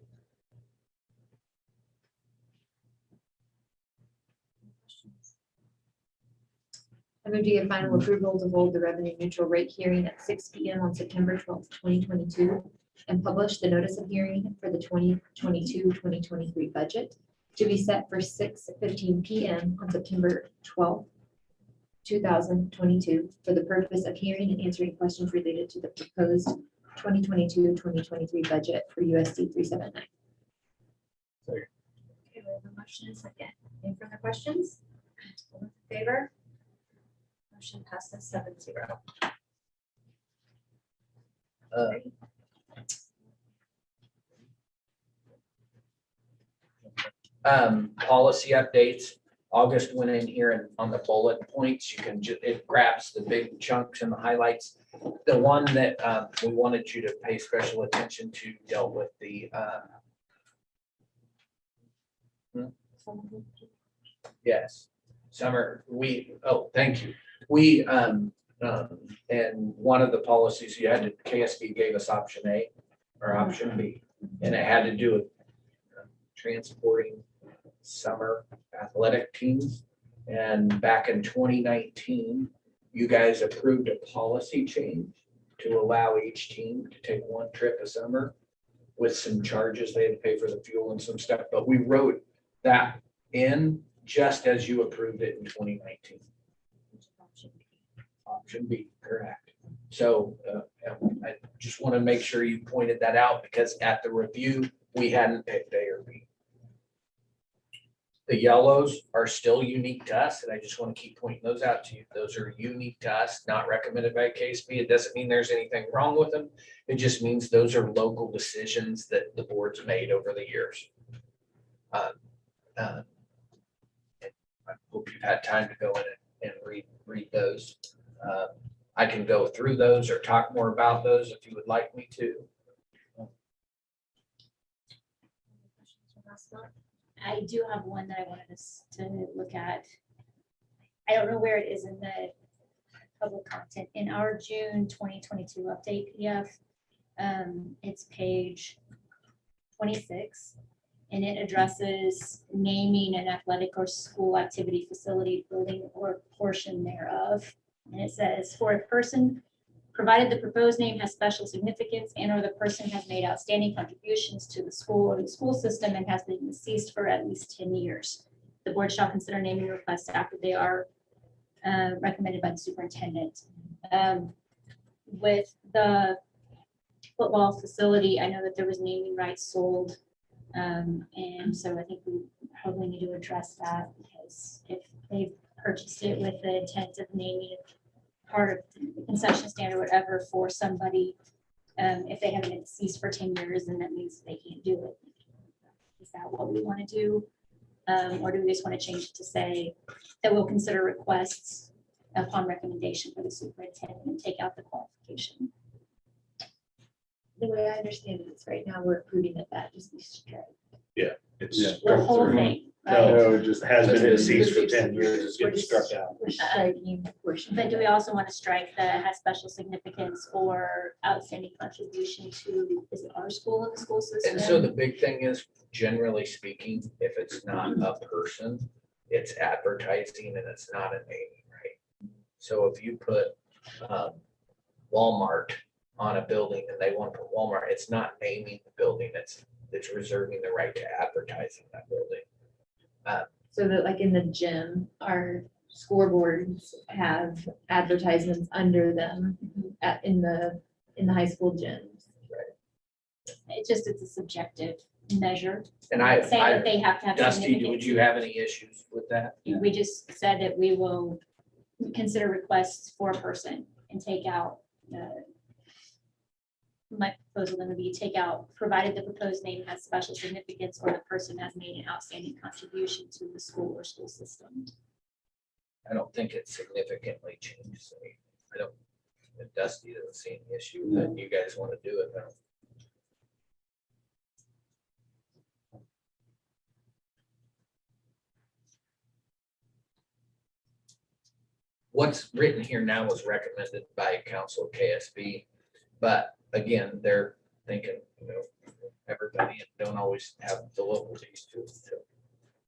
I move to get final approval to hold the revenue neutral rate hearing at 6 p.m. on September 12th, 2022, and publish the notice of hearing for the 2022-2023 budget to be set for 6:15 p.m. on September 12th, 2022, for the purpose of hearing and answering questions related to the proposed 2022-2023 budget for USD 379. Okay, we have a motion and a second. Any further questions? All in favor? Motion passes 7-0. Policy updates. August went in here and on the bullet points, you can it grabs the big chunks and the highlights. The one that we wanted you to pay special attention to dealt with the yes, summer, thank you. We and one of the policies you had to, KSB gave us option A or option B, and it had to do with transporting summer athletic teams. And back in 2019, you guys approved a policy change to allow each team to take one trip a summer with some charges. They had to pay for the fuel and some stuff, but we wrote that in just as you approved it in 2019. Option B, correct. So I just want to make sure you pointed that out because at the review, we hadn't picked A or B. The yellows are still unique to us, and I just want to keep pointing those out to you. Those are unique to us, not recommended by KSB. It doesn't mean there's anything wrong with them. It just means those are local decisions that the board's made over the years. I hope you've had time to go in and read those. I can go through those or talk more about those if you would like me to. I do have one that I wanted us to look at. I don't know where it is in the public content. In our June 2022 update PDF, it's page 26, and it addresses naming an athletic or school activity facility, building, or portion thereof. And it says, for a person, provided the proposed name has special significance and or the person has made outstanding contributions to the school or the school system and has been deceased for at least 10 years. The board shall consider naming requests after they are recommended by the superintendent. With the football facility, I know that there was naming rights sold. And so I think we probably need to address that because if they've purchased it with the intent of naming it part of the concession stand or whatever for somebody, if they haven't been deceased for 10 years, then that means they can't do it. Is that what we want to do? Or do we just want to change it to say that we'll consider requests upon recommendation for the superintendent and take out the qualification? The way I understand it is right now we're approving that just be straight. Yeah, it's The whole thing. No, No, just has been deceased for 10 years, it's getting struck out. We're striking a portion. But do we also want to strike that has special significance or outstanding contribution to, is it our school and the school system? And so the big thing is, generally speaking, if it's not a person, it's advertising and it's not a name, right? So if you put Walmart on a building and they want to put Walmart, it's not naming the building, it's reserving the right to advertise in that building. So that like in the gym, our scoreboards have advertisements under them in the high school gyms. It's a subjective measure. And Not saying that they have to have. Dusty, would significance. you have any issues with that? We just said that we will consider requests for a person and take out, my proposal then would be take out, provided the proposed name has special significance or the person has made an outstanding contribution to the school or school system. I don't think it significantly changes. I don't, if Dusty doesn't see any issue, No. then you guys want to do it now. What's written here now was recommended by council KSB, but again, they're thinking, everybody don't always have the local taste to it. So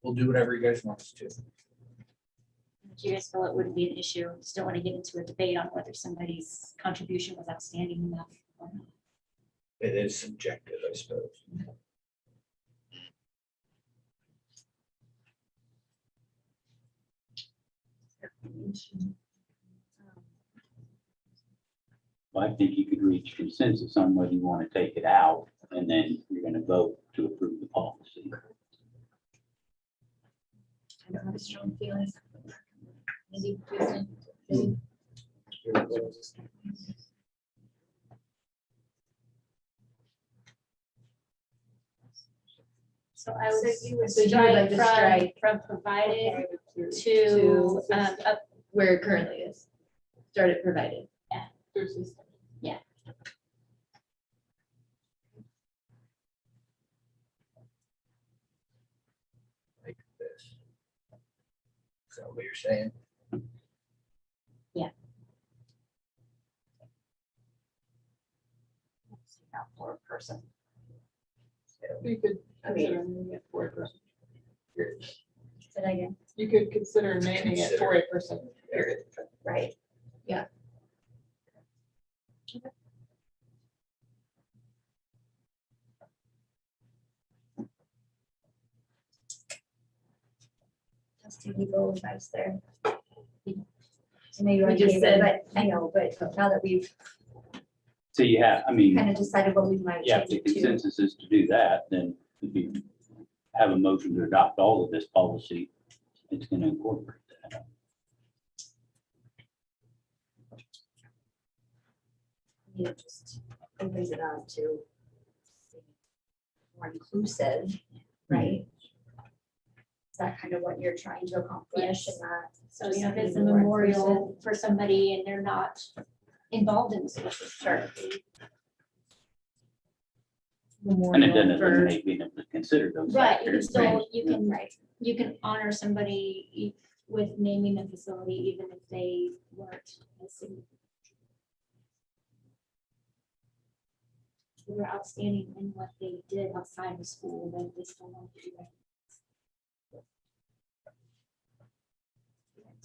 we'll do whatever you guys want us to. Do you guys feel it wouldn't be an issue? Just don't want to get into a debate on whether somebody's contribution was outstanding enough or not. It is subjective, I suppose. Well, I think you could reach consensus on whether you want to take it out, and then you're going to vote to approve the policy. I don't have a strong feeling. Maybe Kristen? So I would, you would So you would like to strike from provided to, to up, where it currently is. Started provided. Through system. Like this. Is that what you're saying? For a person. You could I mean- consider naming it for a person. Period. say that again, You could consider naming it for a person. Period. right? Just legal advice there. So maybe We I just gave said- it, but I know, but now that we've So you have, I mean, kind of decided what we might yeah, if change the it to. consensus is to do that, then if you have a motion to adopt all of this policy, it's going to incorporate that. You know, just opens it up to more inclusive, right? Is that kind of what you're trying to accomplish? Yes. And that? So, you know, if just it's a being more memorial inclusive? for somebody and they're not involved in the school system. And it doesn't Memorial for, eliminate being able to consider those Right, you can factors. still, you can, right, you can honor somebody with naming the facility, even if they weren't a significant. They were outstanding in what they did outside of school, but they still want to do that.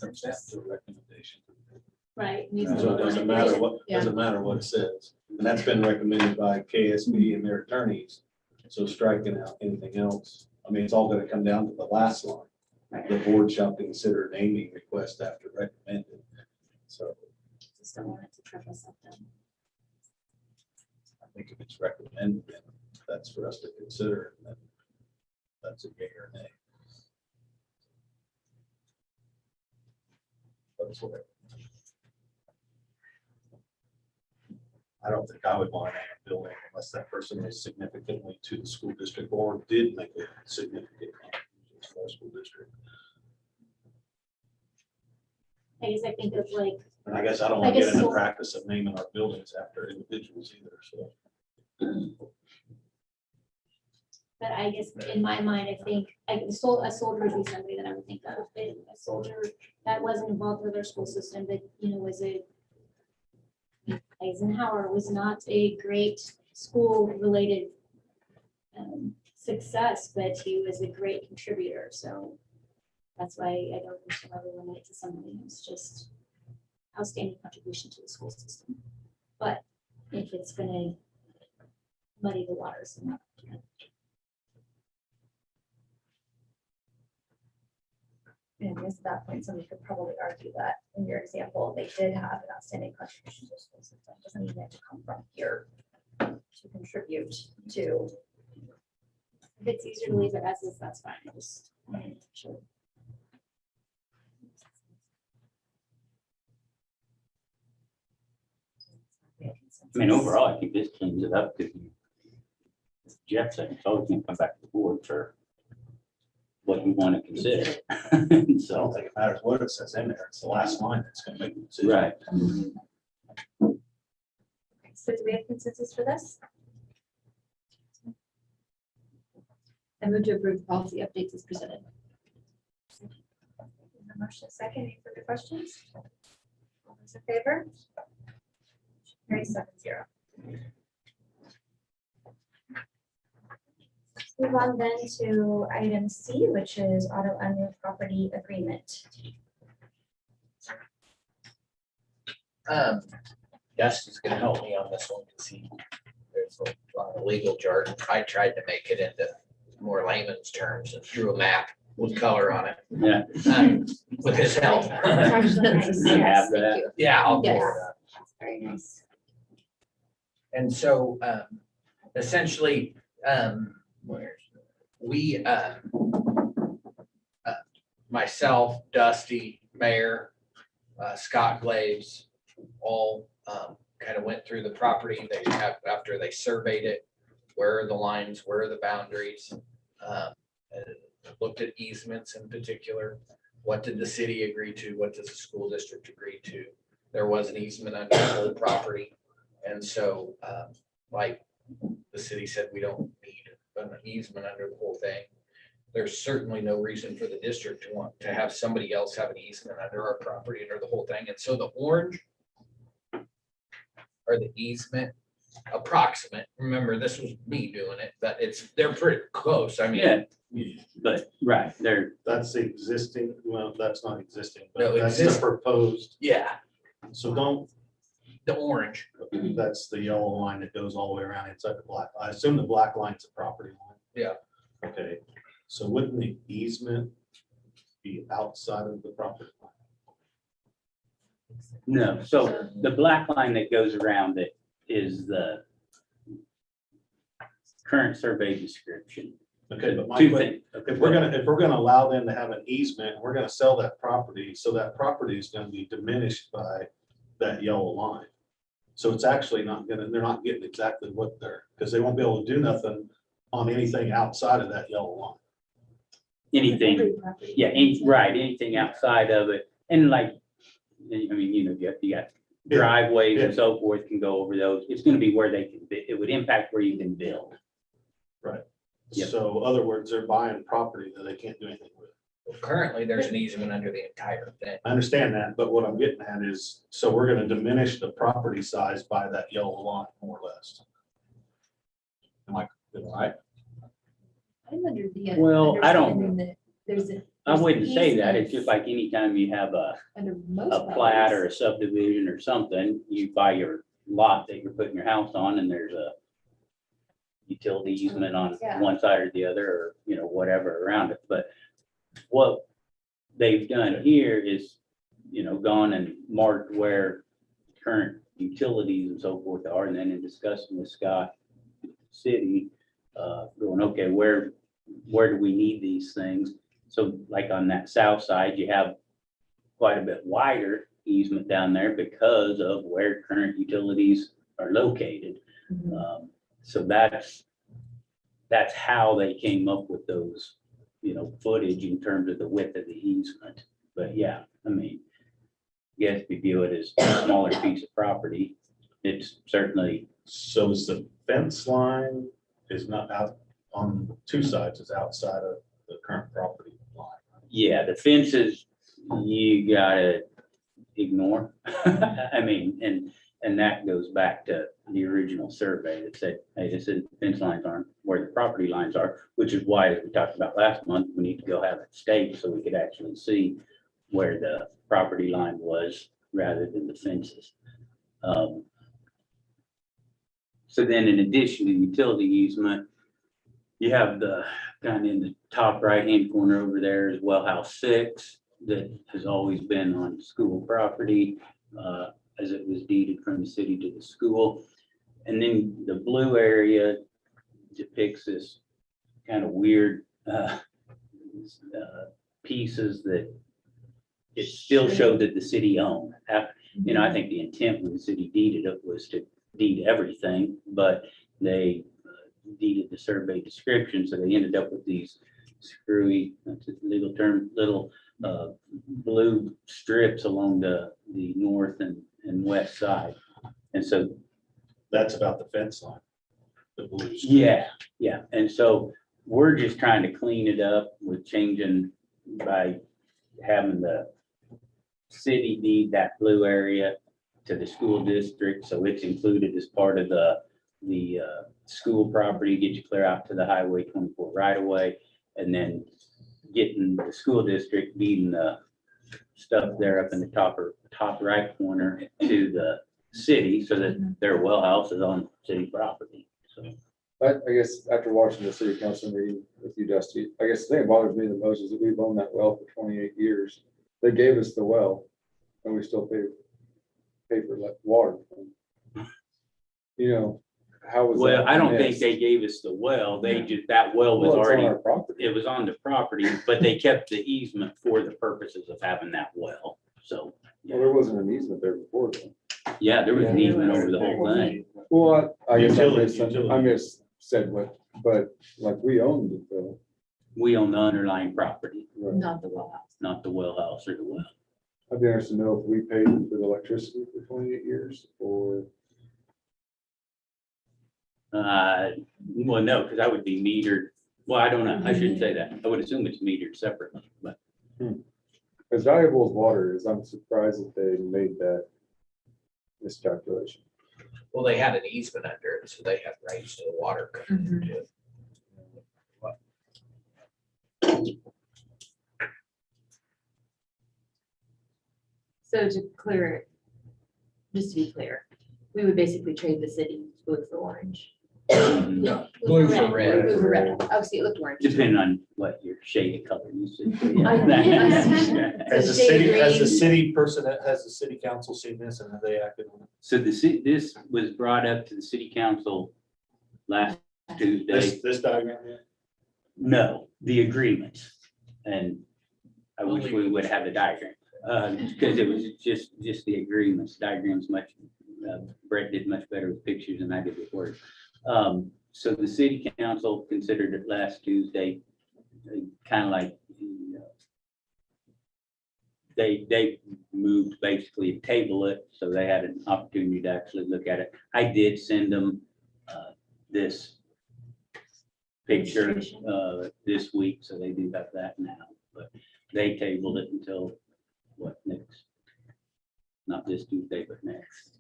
Comes down to a recommendation. Right. So it doesn't matter what, Yeah. doesn't matter what it says. And that's been recommended by KSB and their attorneys. So striking out anything else, I mean, it's all gonna come down to the last line. The board shall consider naming request after recommended. So just don't want it to trip us up then. I think if it's recommended, then that's for us to consider. And then that's a yea or nay. That's what I don't think I would want to name a building unless that person is significantly to the school district or did make a significant contribution to our school district. I guess I think of like, And I guess I don't want Like to a get in the school- practice of naming our buildings after individuals either, so. But I guess in my mind, I think like a soldier would be somebody that I would think of, a soldier that wasn't involved with our school system, but was Eisenhower was not a great school related success, but he was a great contributor. So that's why I don't necessarily limit it to somebody who's just outstanding contribution to the school system. But if it's gonna muddy the waters, then And I guess at that point, somebody could probably argue that in your example, they did have an outstanding contribution to the school system. Doesn't mean they have to come from here to contribute to. if it's easier to leave it as is, that's fine. I just wanted to make sure. I mean, overall, I think this cleans it up because Jeff said it's always gonna come back to the board for what you want to consider. I don't So, think it matters what it says in there. It's the last line that's gonna make the decision. right. So do we have consensus for this? I move to approve the policy updates as presented. Motion second, any further questions? All those in favor? Carry 7-0. Let's move on then to item C, which is auto unreal property agreement. Dustin's gonna help me on this one because there's a lot of legal jargon. I tried to make it into more layman's terms and drew a map with color on it, Yeah. with his help. You have that. Yeah, I'll Yes. forward that. Very nice. And so, essentially, we, myself, Dusty, Mayor, Scott Glaves, all, kind of went through the property. They have, after they surveyed it, where are the lines, where are the boundaries? And looked at easements in particular. What did the city agree to? What does the school district agree to? There was an easement under the whole property. And so, like the city said, we don't need an easement under the whole thing. There's certainly no reason for the district to want to have somebody else have an easement under our property, under the whole thing. And so the orange or the easement approximate, remember, this was me doing it, but they're pretty close. I mean, Yeah, but, right, they're, That's the existing, well, that's not existing, No, but that's the exist- proposed. yeah, So don't, the orange. that's the yellow line that goes all the way around inside the black. I assume the black line's the property line. Yeah. Okay, so wouldn't the easement be outside of the property line? no, so the black line that goes around it is the current survey description. Okay, but my Two question, things. if we're gonna allow them to have an easement, and we're gonna sell that property, so that property is gonna be diminished by that yellow line. So it's actually not gonna, they're not getting exactly what they're, because they won't be able to do nothing on anything outside of that yellow line. Anything, yeah, right, anything outside of it, and like, I mean, you got driveways and so forth can go over those, it's gonna be where they can, it would impact where you can build. Right. Yep. So other words, they're buying property that they can't do anything with. Currently, there's an easement under the entire thing. I understand that, but what I'm getting at is, so we're gonna diminish the property size by that yellow line, more or less. Am I right? I'm under the. Well, I don't- understanding that There's a. I wouldn't say that, easements it's just like anytime you have Under most. a plat or properties. a subdivision or something, you buy your lot that you're putting your house on and there's a utility easement on Yeah. one side or the other, or, whatever around it, but what they've done here is, gone and marked where current utilities and so forth are, and then in discussing with Scott City, going, okay, where do we need these things? So like on that south side, you have quite a bit wider easement down there because of where current utilities are located. So that's how they came up with those, footage in terms of the width of the easement. But yeah, I mean, yes, we view it as a smaller piece of property. It's certainly, So is the fence line is not out, on two sides is outside of the current property line. Yeah, the fences, you gotta ignore. I mean, and that goes back to the original survey that said, hey, this is, fence lines aren't where the property lines are, which is why, as we talked about last month, we need to go have it staked so we could actually see where the property line was rather than the fences. So then in addition to utility easement, you have the kind of in the top right-hand corner over there is well house 6 that has always been on school property as it was deeded from the city to the school. And then the blue area depicts this kind of weird pieces that it still showed that the city owned. You know, I think the intent when the city deeded it was to deed everything, but they deeded the survey description, so they ended up with these screwy, that's a legal term, little blue strips along the north and west side. And so That's about the fence line. The blue. strip. yeah. And so we're just trying to clean it up with changing by having the city deed that blue area to the school district. So it's included as part of the school property, get you clear out to the Highway 24 right away. And then getting the school district deeding the stuff there up in the top right corner to the city so that their well house is on city property. So I guess after watching the city council meeting with you, Dusty, I guess the thing that bothers me the most is that we've owned that well for 28 years. They gave us the well and we still pay for like water. You know, how was that? well, I don't think missed? they gave us the well. They just, that well was Well, it's on already, our property. it was on the property, but they kept the easement for the purposes of having that well. So, Well, there wasn't an easement there before then. yeah, there was an Yeah. easement over the whole thing. Well, I guess Utility. I missed said what, but like we owned it though. We own the underlying property, Right. Not the well house. not the well house or the well. I'd be interested to know if we paid for the electricity for 28 years or. Well, no, because that would be metered. Well, I don't know. I shouldn't say that. I would assume it's metered separately, but As valuable as water is, I'm surprised that they made that miscalculation. Well, they had an easement under it, so they had rights to the water coming into it. So to clear it, just to be clear, we would basically trade the city blue for orange. No, blue for red. Blue for red. Obviously, it looked orange. depending on what your shade of color you see. Has the Shade city, has the green. city person, has the city council seen this and have they acted on it? So this was brought up to the city council last Tuesday. This diagram? here? No, the agreements. And I wish we would have the diagram, because it was just the agreements, diagrams much, Brett did much better with pictures than I did with words. So the city council considered it last Tuesday, kind of like, they moved basically to table it, so they had an opportunity to actually look at it. I did send them this picture this week, so they do have that now, but they tabled it until what next? Not this Tuesday, but next.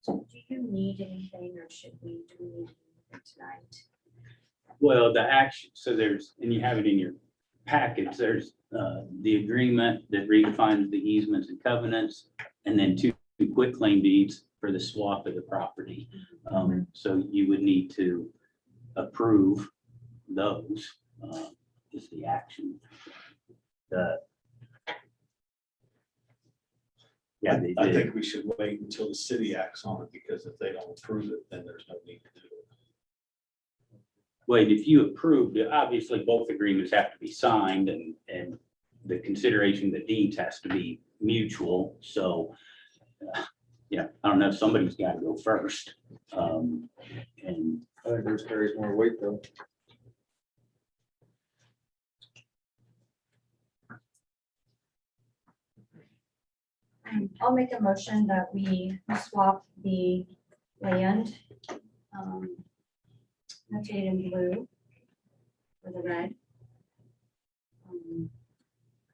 Do you need anything or do we need anything tonight? Well, the action, so there's, and you have it in your packets, there's the agreement that redefines the easements and covenants, and then two quitclaim deeds for the swap of the property. So you would need to approve those, is the action. Yeah, they I did. think we should wait until the city acts on it, because if they don't approve it, then there's no need to do it. Wait, if you approved, obviously both agreements have to be signed and the consideration of the deeds has to be mutual. So, yeah, I don't know, somebody's got to go first. And I think there's carries more weight though. I'll make a motion that we swap the land, notated in blue for the red,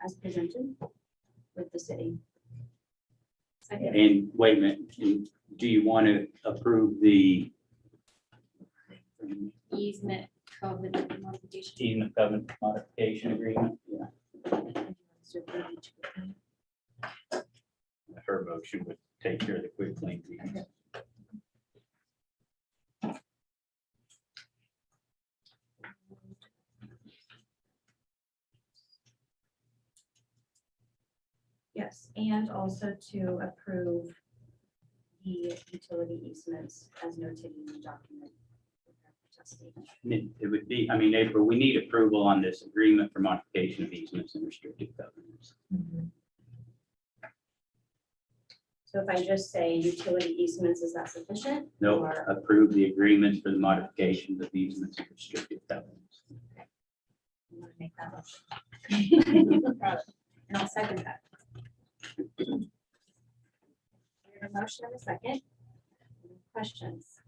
as presented with the city. Second. And wait a minute, do you want to approve the Easement covenant modification. easement covenant modification agreement? Yeah. Her motion would take care of the quick claim deeds. Yes, and also to approve the utility easements as noted in the document. It would be, I mean, April, we need approval on this agreement for modification of easements and restricted covenants. So if I just say utility easements, is that sufficient? No, Or- approve the agreements for the modification of easements and restricted covenants. I'm gonna make that motion. And I'll second that. We have a motion and a second. Any questions?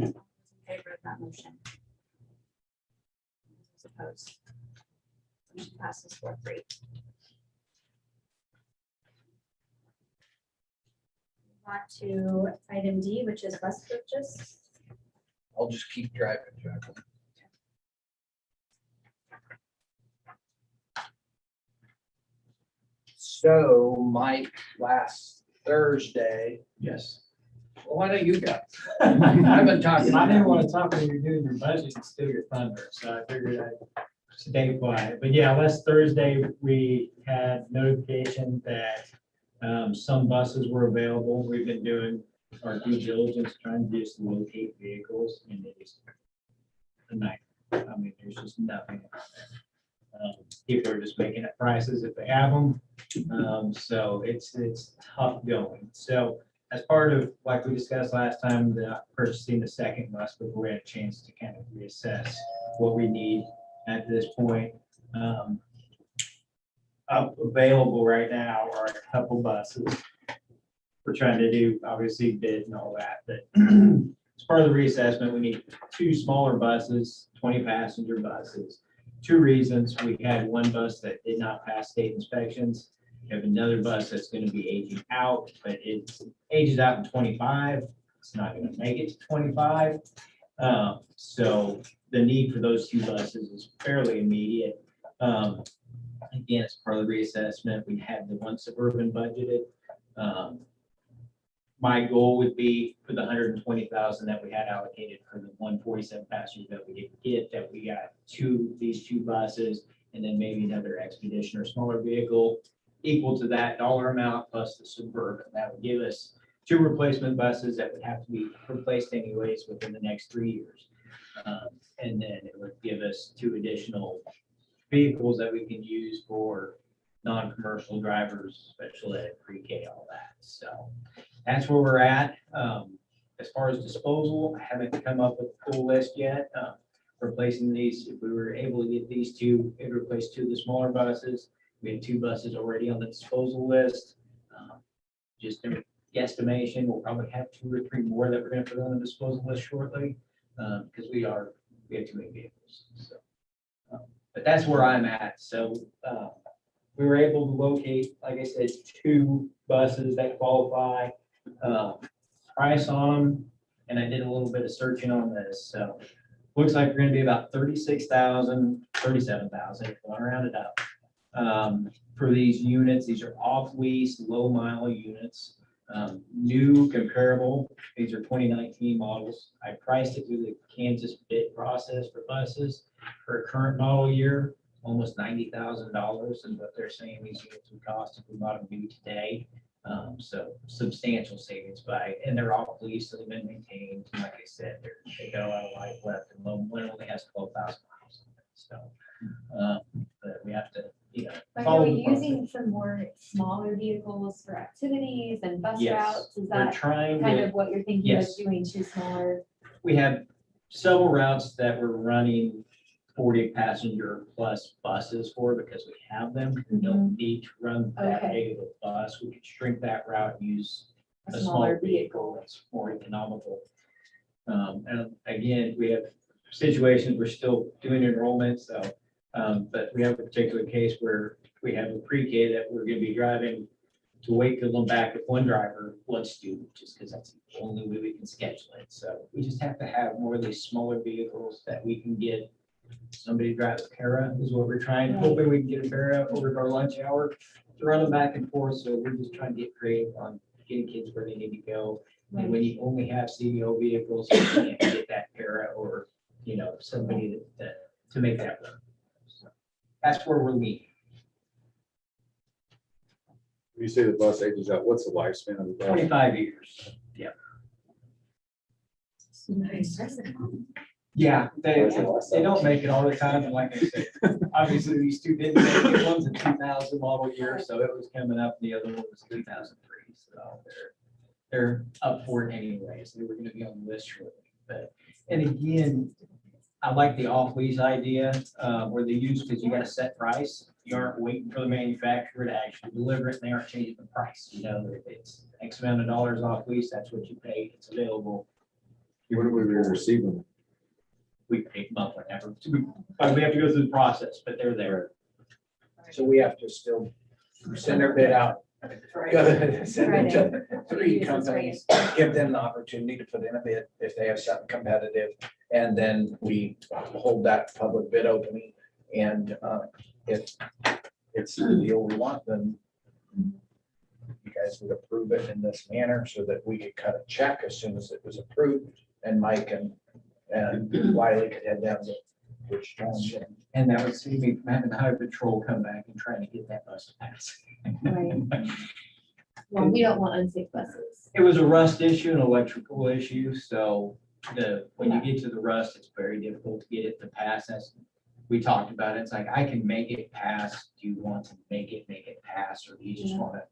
All those in favor of that motion? Those opposed? Motion passes 4-3. On to item D, which is bus purchase. I'll just keep driving, Jacqueline. So Mike, last Thursday, Yes. well, why don't you go? I've been talking. I didn't want to talk when you're doing your budget and steal your thunder, so I figured I'd stay quiet. But yeah, last Thursday, we had notification that some buses were available. We've been doing our due diligence, trying to just locate vehicles, and it is a night. I mean, there's just nothing out there. People are just making up prices if they have them. So it's tough going. So as part of, like we discussed last time, purchasing the second bus, before we had a chance to kind of reassess what we need at this point. Up available right now are a couple buses. We're trying to do, obviously, bid and all that, but as part of the reassessment, we need 2 smaller buses, 20-passenger buses. 2 reasons: we had 1 bus that did not pass state inspections. We have another bus that's going to be aging out, but it ages out in 25. It's not going to make it to 25. So the need for those 2 buses is fairly immediate. Again, as part of the reassessment, we had the 1 Suburban budgeted. My goal would be for the 120,000 that we had allocated for the 147 passengers that we didn't get, that we got these two buses, and then maybe another expedition or smaller vehicle equal to that dollar amount plus the Suburban. That would give us 2 replacement buses that would have to be replaced anyways within the next 3 years. And then it would give us 2 additional vehicles that we can use for non-commercial drivers, special ed, pre-K, all that. So that's where we're at. As far as disposal, I haven't come up with a full list yet. Replacing these, if we were able to get these 2, it would replace 2 of the smaller buses. We have 2 buses already on the disposal list. Just a guesstimation, we'll probably have 2 or 3 more that we're gonna put on the disposal list shortly, because we have too many vehicles. So, but that's where I'm at. So we were able to locate, like I said, 2 buses that qualify. Price on them, and I did a little bit of searching on this. So looks like we're gonna be about 36,000, 37,000, if you want to round it up. For these units, these are off lease, low mile units. New comparable, these are 2019 models. I priced it through the Kansas bid process for buses for a current model year, almost $90,000 is what they're saying these units would cost if we bought them new today. So substantial savings and they're off lease, so they've been maintained. Like I said, they got a lot of life left, and one only has 12,000 miles. So, but we have to, Are follow you the process. using some more smaller vehicles for activities and bus Yes, routes? Is we're that trying kind to- of what you're thinking of Yes. doing 2 smaller? We have several routes that we're running 40 passenger plus buses for because we have them. We don't need to run that Okay. big of a bus. We could shrink that route, and use A a smaller smaller vehicle that's more economical. And again, we have situations, we're still doing enrollment, so, but we have a particular case where we have a pre-K that we're gonna be driving to Wakefield and back with one driver, one student, just because that's the only way we can schedule it. So we just have to have more of these smaller vehicles that we can get somebody to drive a para is what we're trying. Hoping we can get a para over our lunch hour to run them back and forth. So we're just trying to get creative on getting kids where they need to go. And when you only have CDO vehicles, you can't get that para or, you know, somebody that to make that work. So that's where we're leaning. You say the bus ages out, what's the lifespan of the bus? 25 years. Yeah. Yeah, they don't make it all the time. And like I said, obviously these two didn't make it. One's a 2000 model year, so it was coming up. The other one was 2003. So they're up for it anyways. They were going to be on the list shortly. But, and again, I like the off-lease idea where they use, because you got a set price. You aren't waiting for the manufacturer to actually deliver it, and they aren't changing the price. You know, if it's X amount of dollars off lease, that's what you pay. It's available. When do we receive them? We pay monthly, never. But we have to go through the process, but they're there. So we have to still send their bid out. Send it to 3 companies, give them the opportunity to put in a bid if they have something competitive. And then we hold that public bid opening. And if it's the deal we want, then you guys would approve it in this manner so that we could cut a check as soon as it was approved. And Mike and Wiley could head down to which township. And that would save me from having highway patrol come back and trying to get that bus to pass. Well, we don't want unsafe buses. It was a rust issue, an electrical issue, so when you get to the rust, it's very difficult to get it to pass. As we talked about, it's like, I can make it pass. Do you want to make it pass, or do you just want to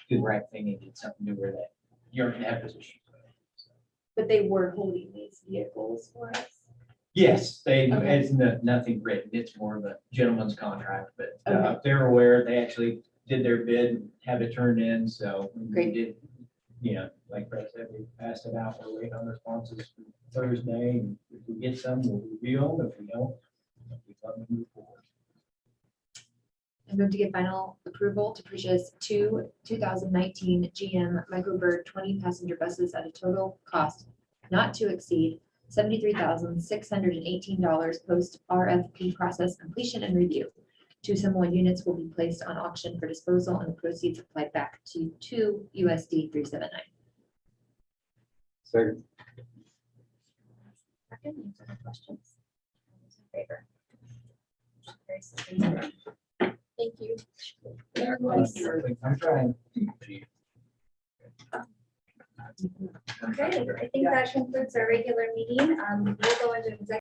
do the right thing and get something newer that you're gonna have this issue? But they were holding these vehicles for us. Yes, Okay. it's nothing written. It's more of a gentleman's contract, but Okay. they're aware. They actually did their bid, and have it turned in, so we Great. did, you know, like Brett said, we passed it out. We're waiting on responses for Thursday, and if we get some, we'll review them. If we don't, we let them move forward. I move to give final approval to purchase 2 2019 GM Microbird 20 passenger buses at a total cost not to exceed $73,618 post RFP process completion and review. 2 similar units will be placed on auction for disposal and the proceeds applied back to USD 379. Second. Second, any other questions? All those in favor? Very simple. Thank you. I'm trying. Okay, I think that concludes our regular meeting. We'll go into executive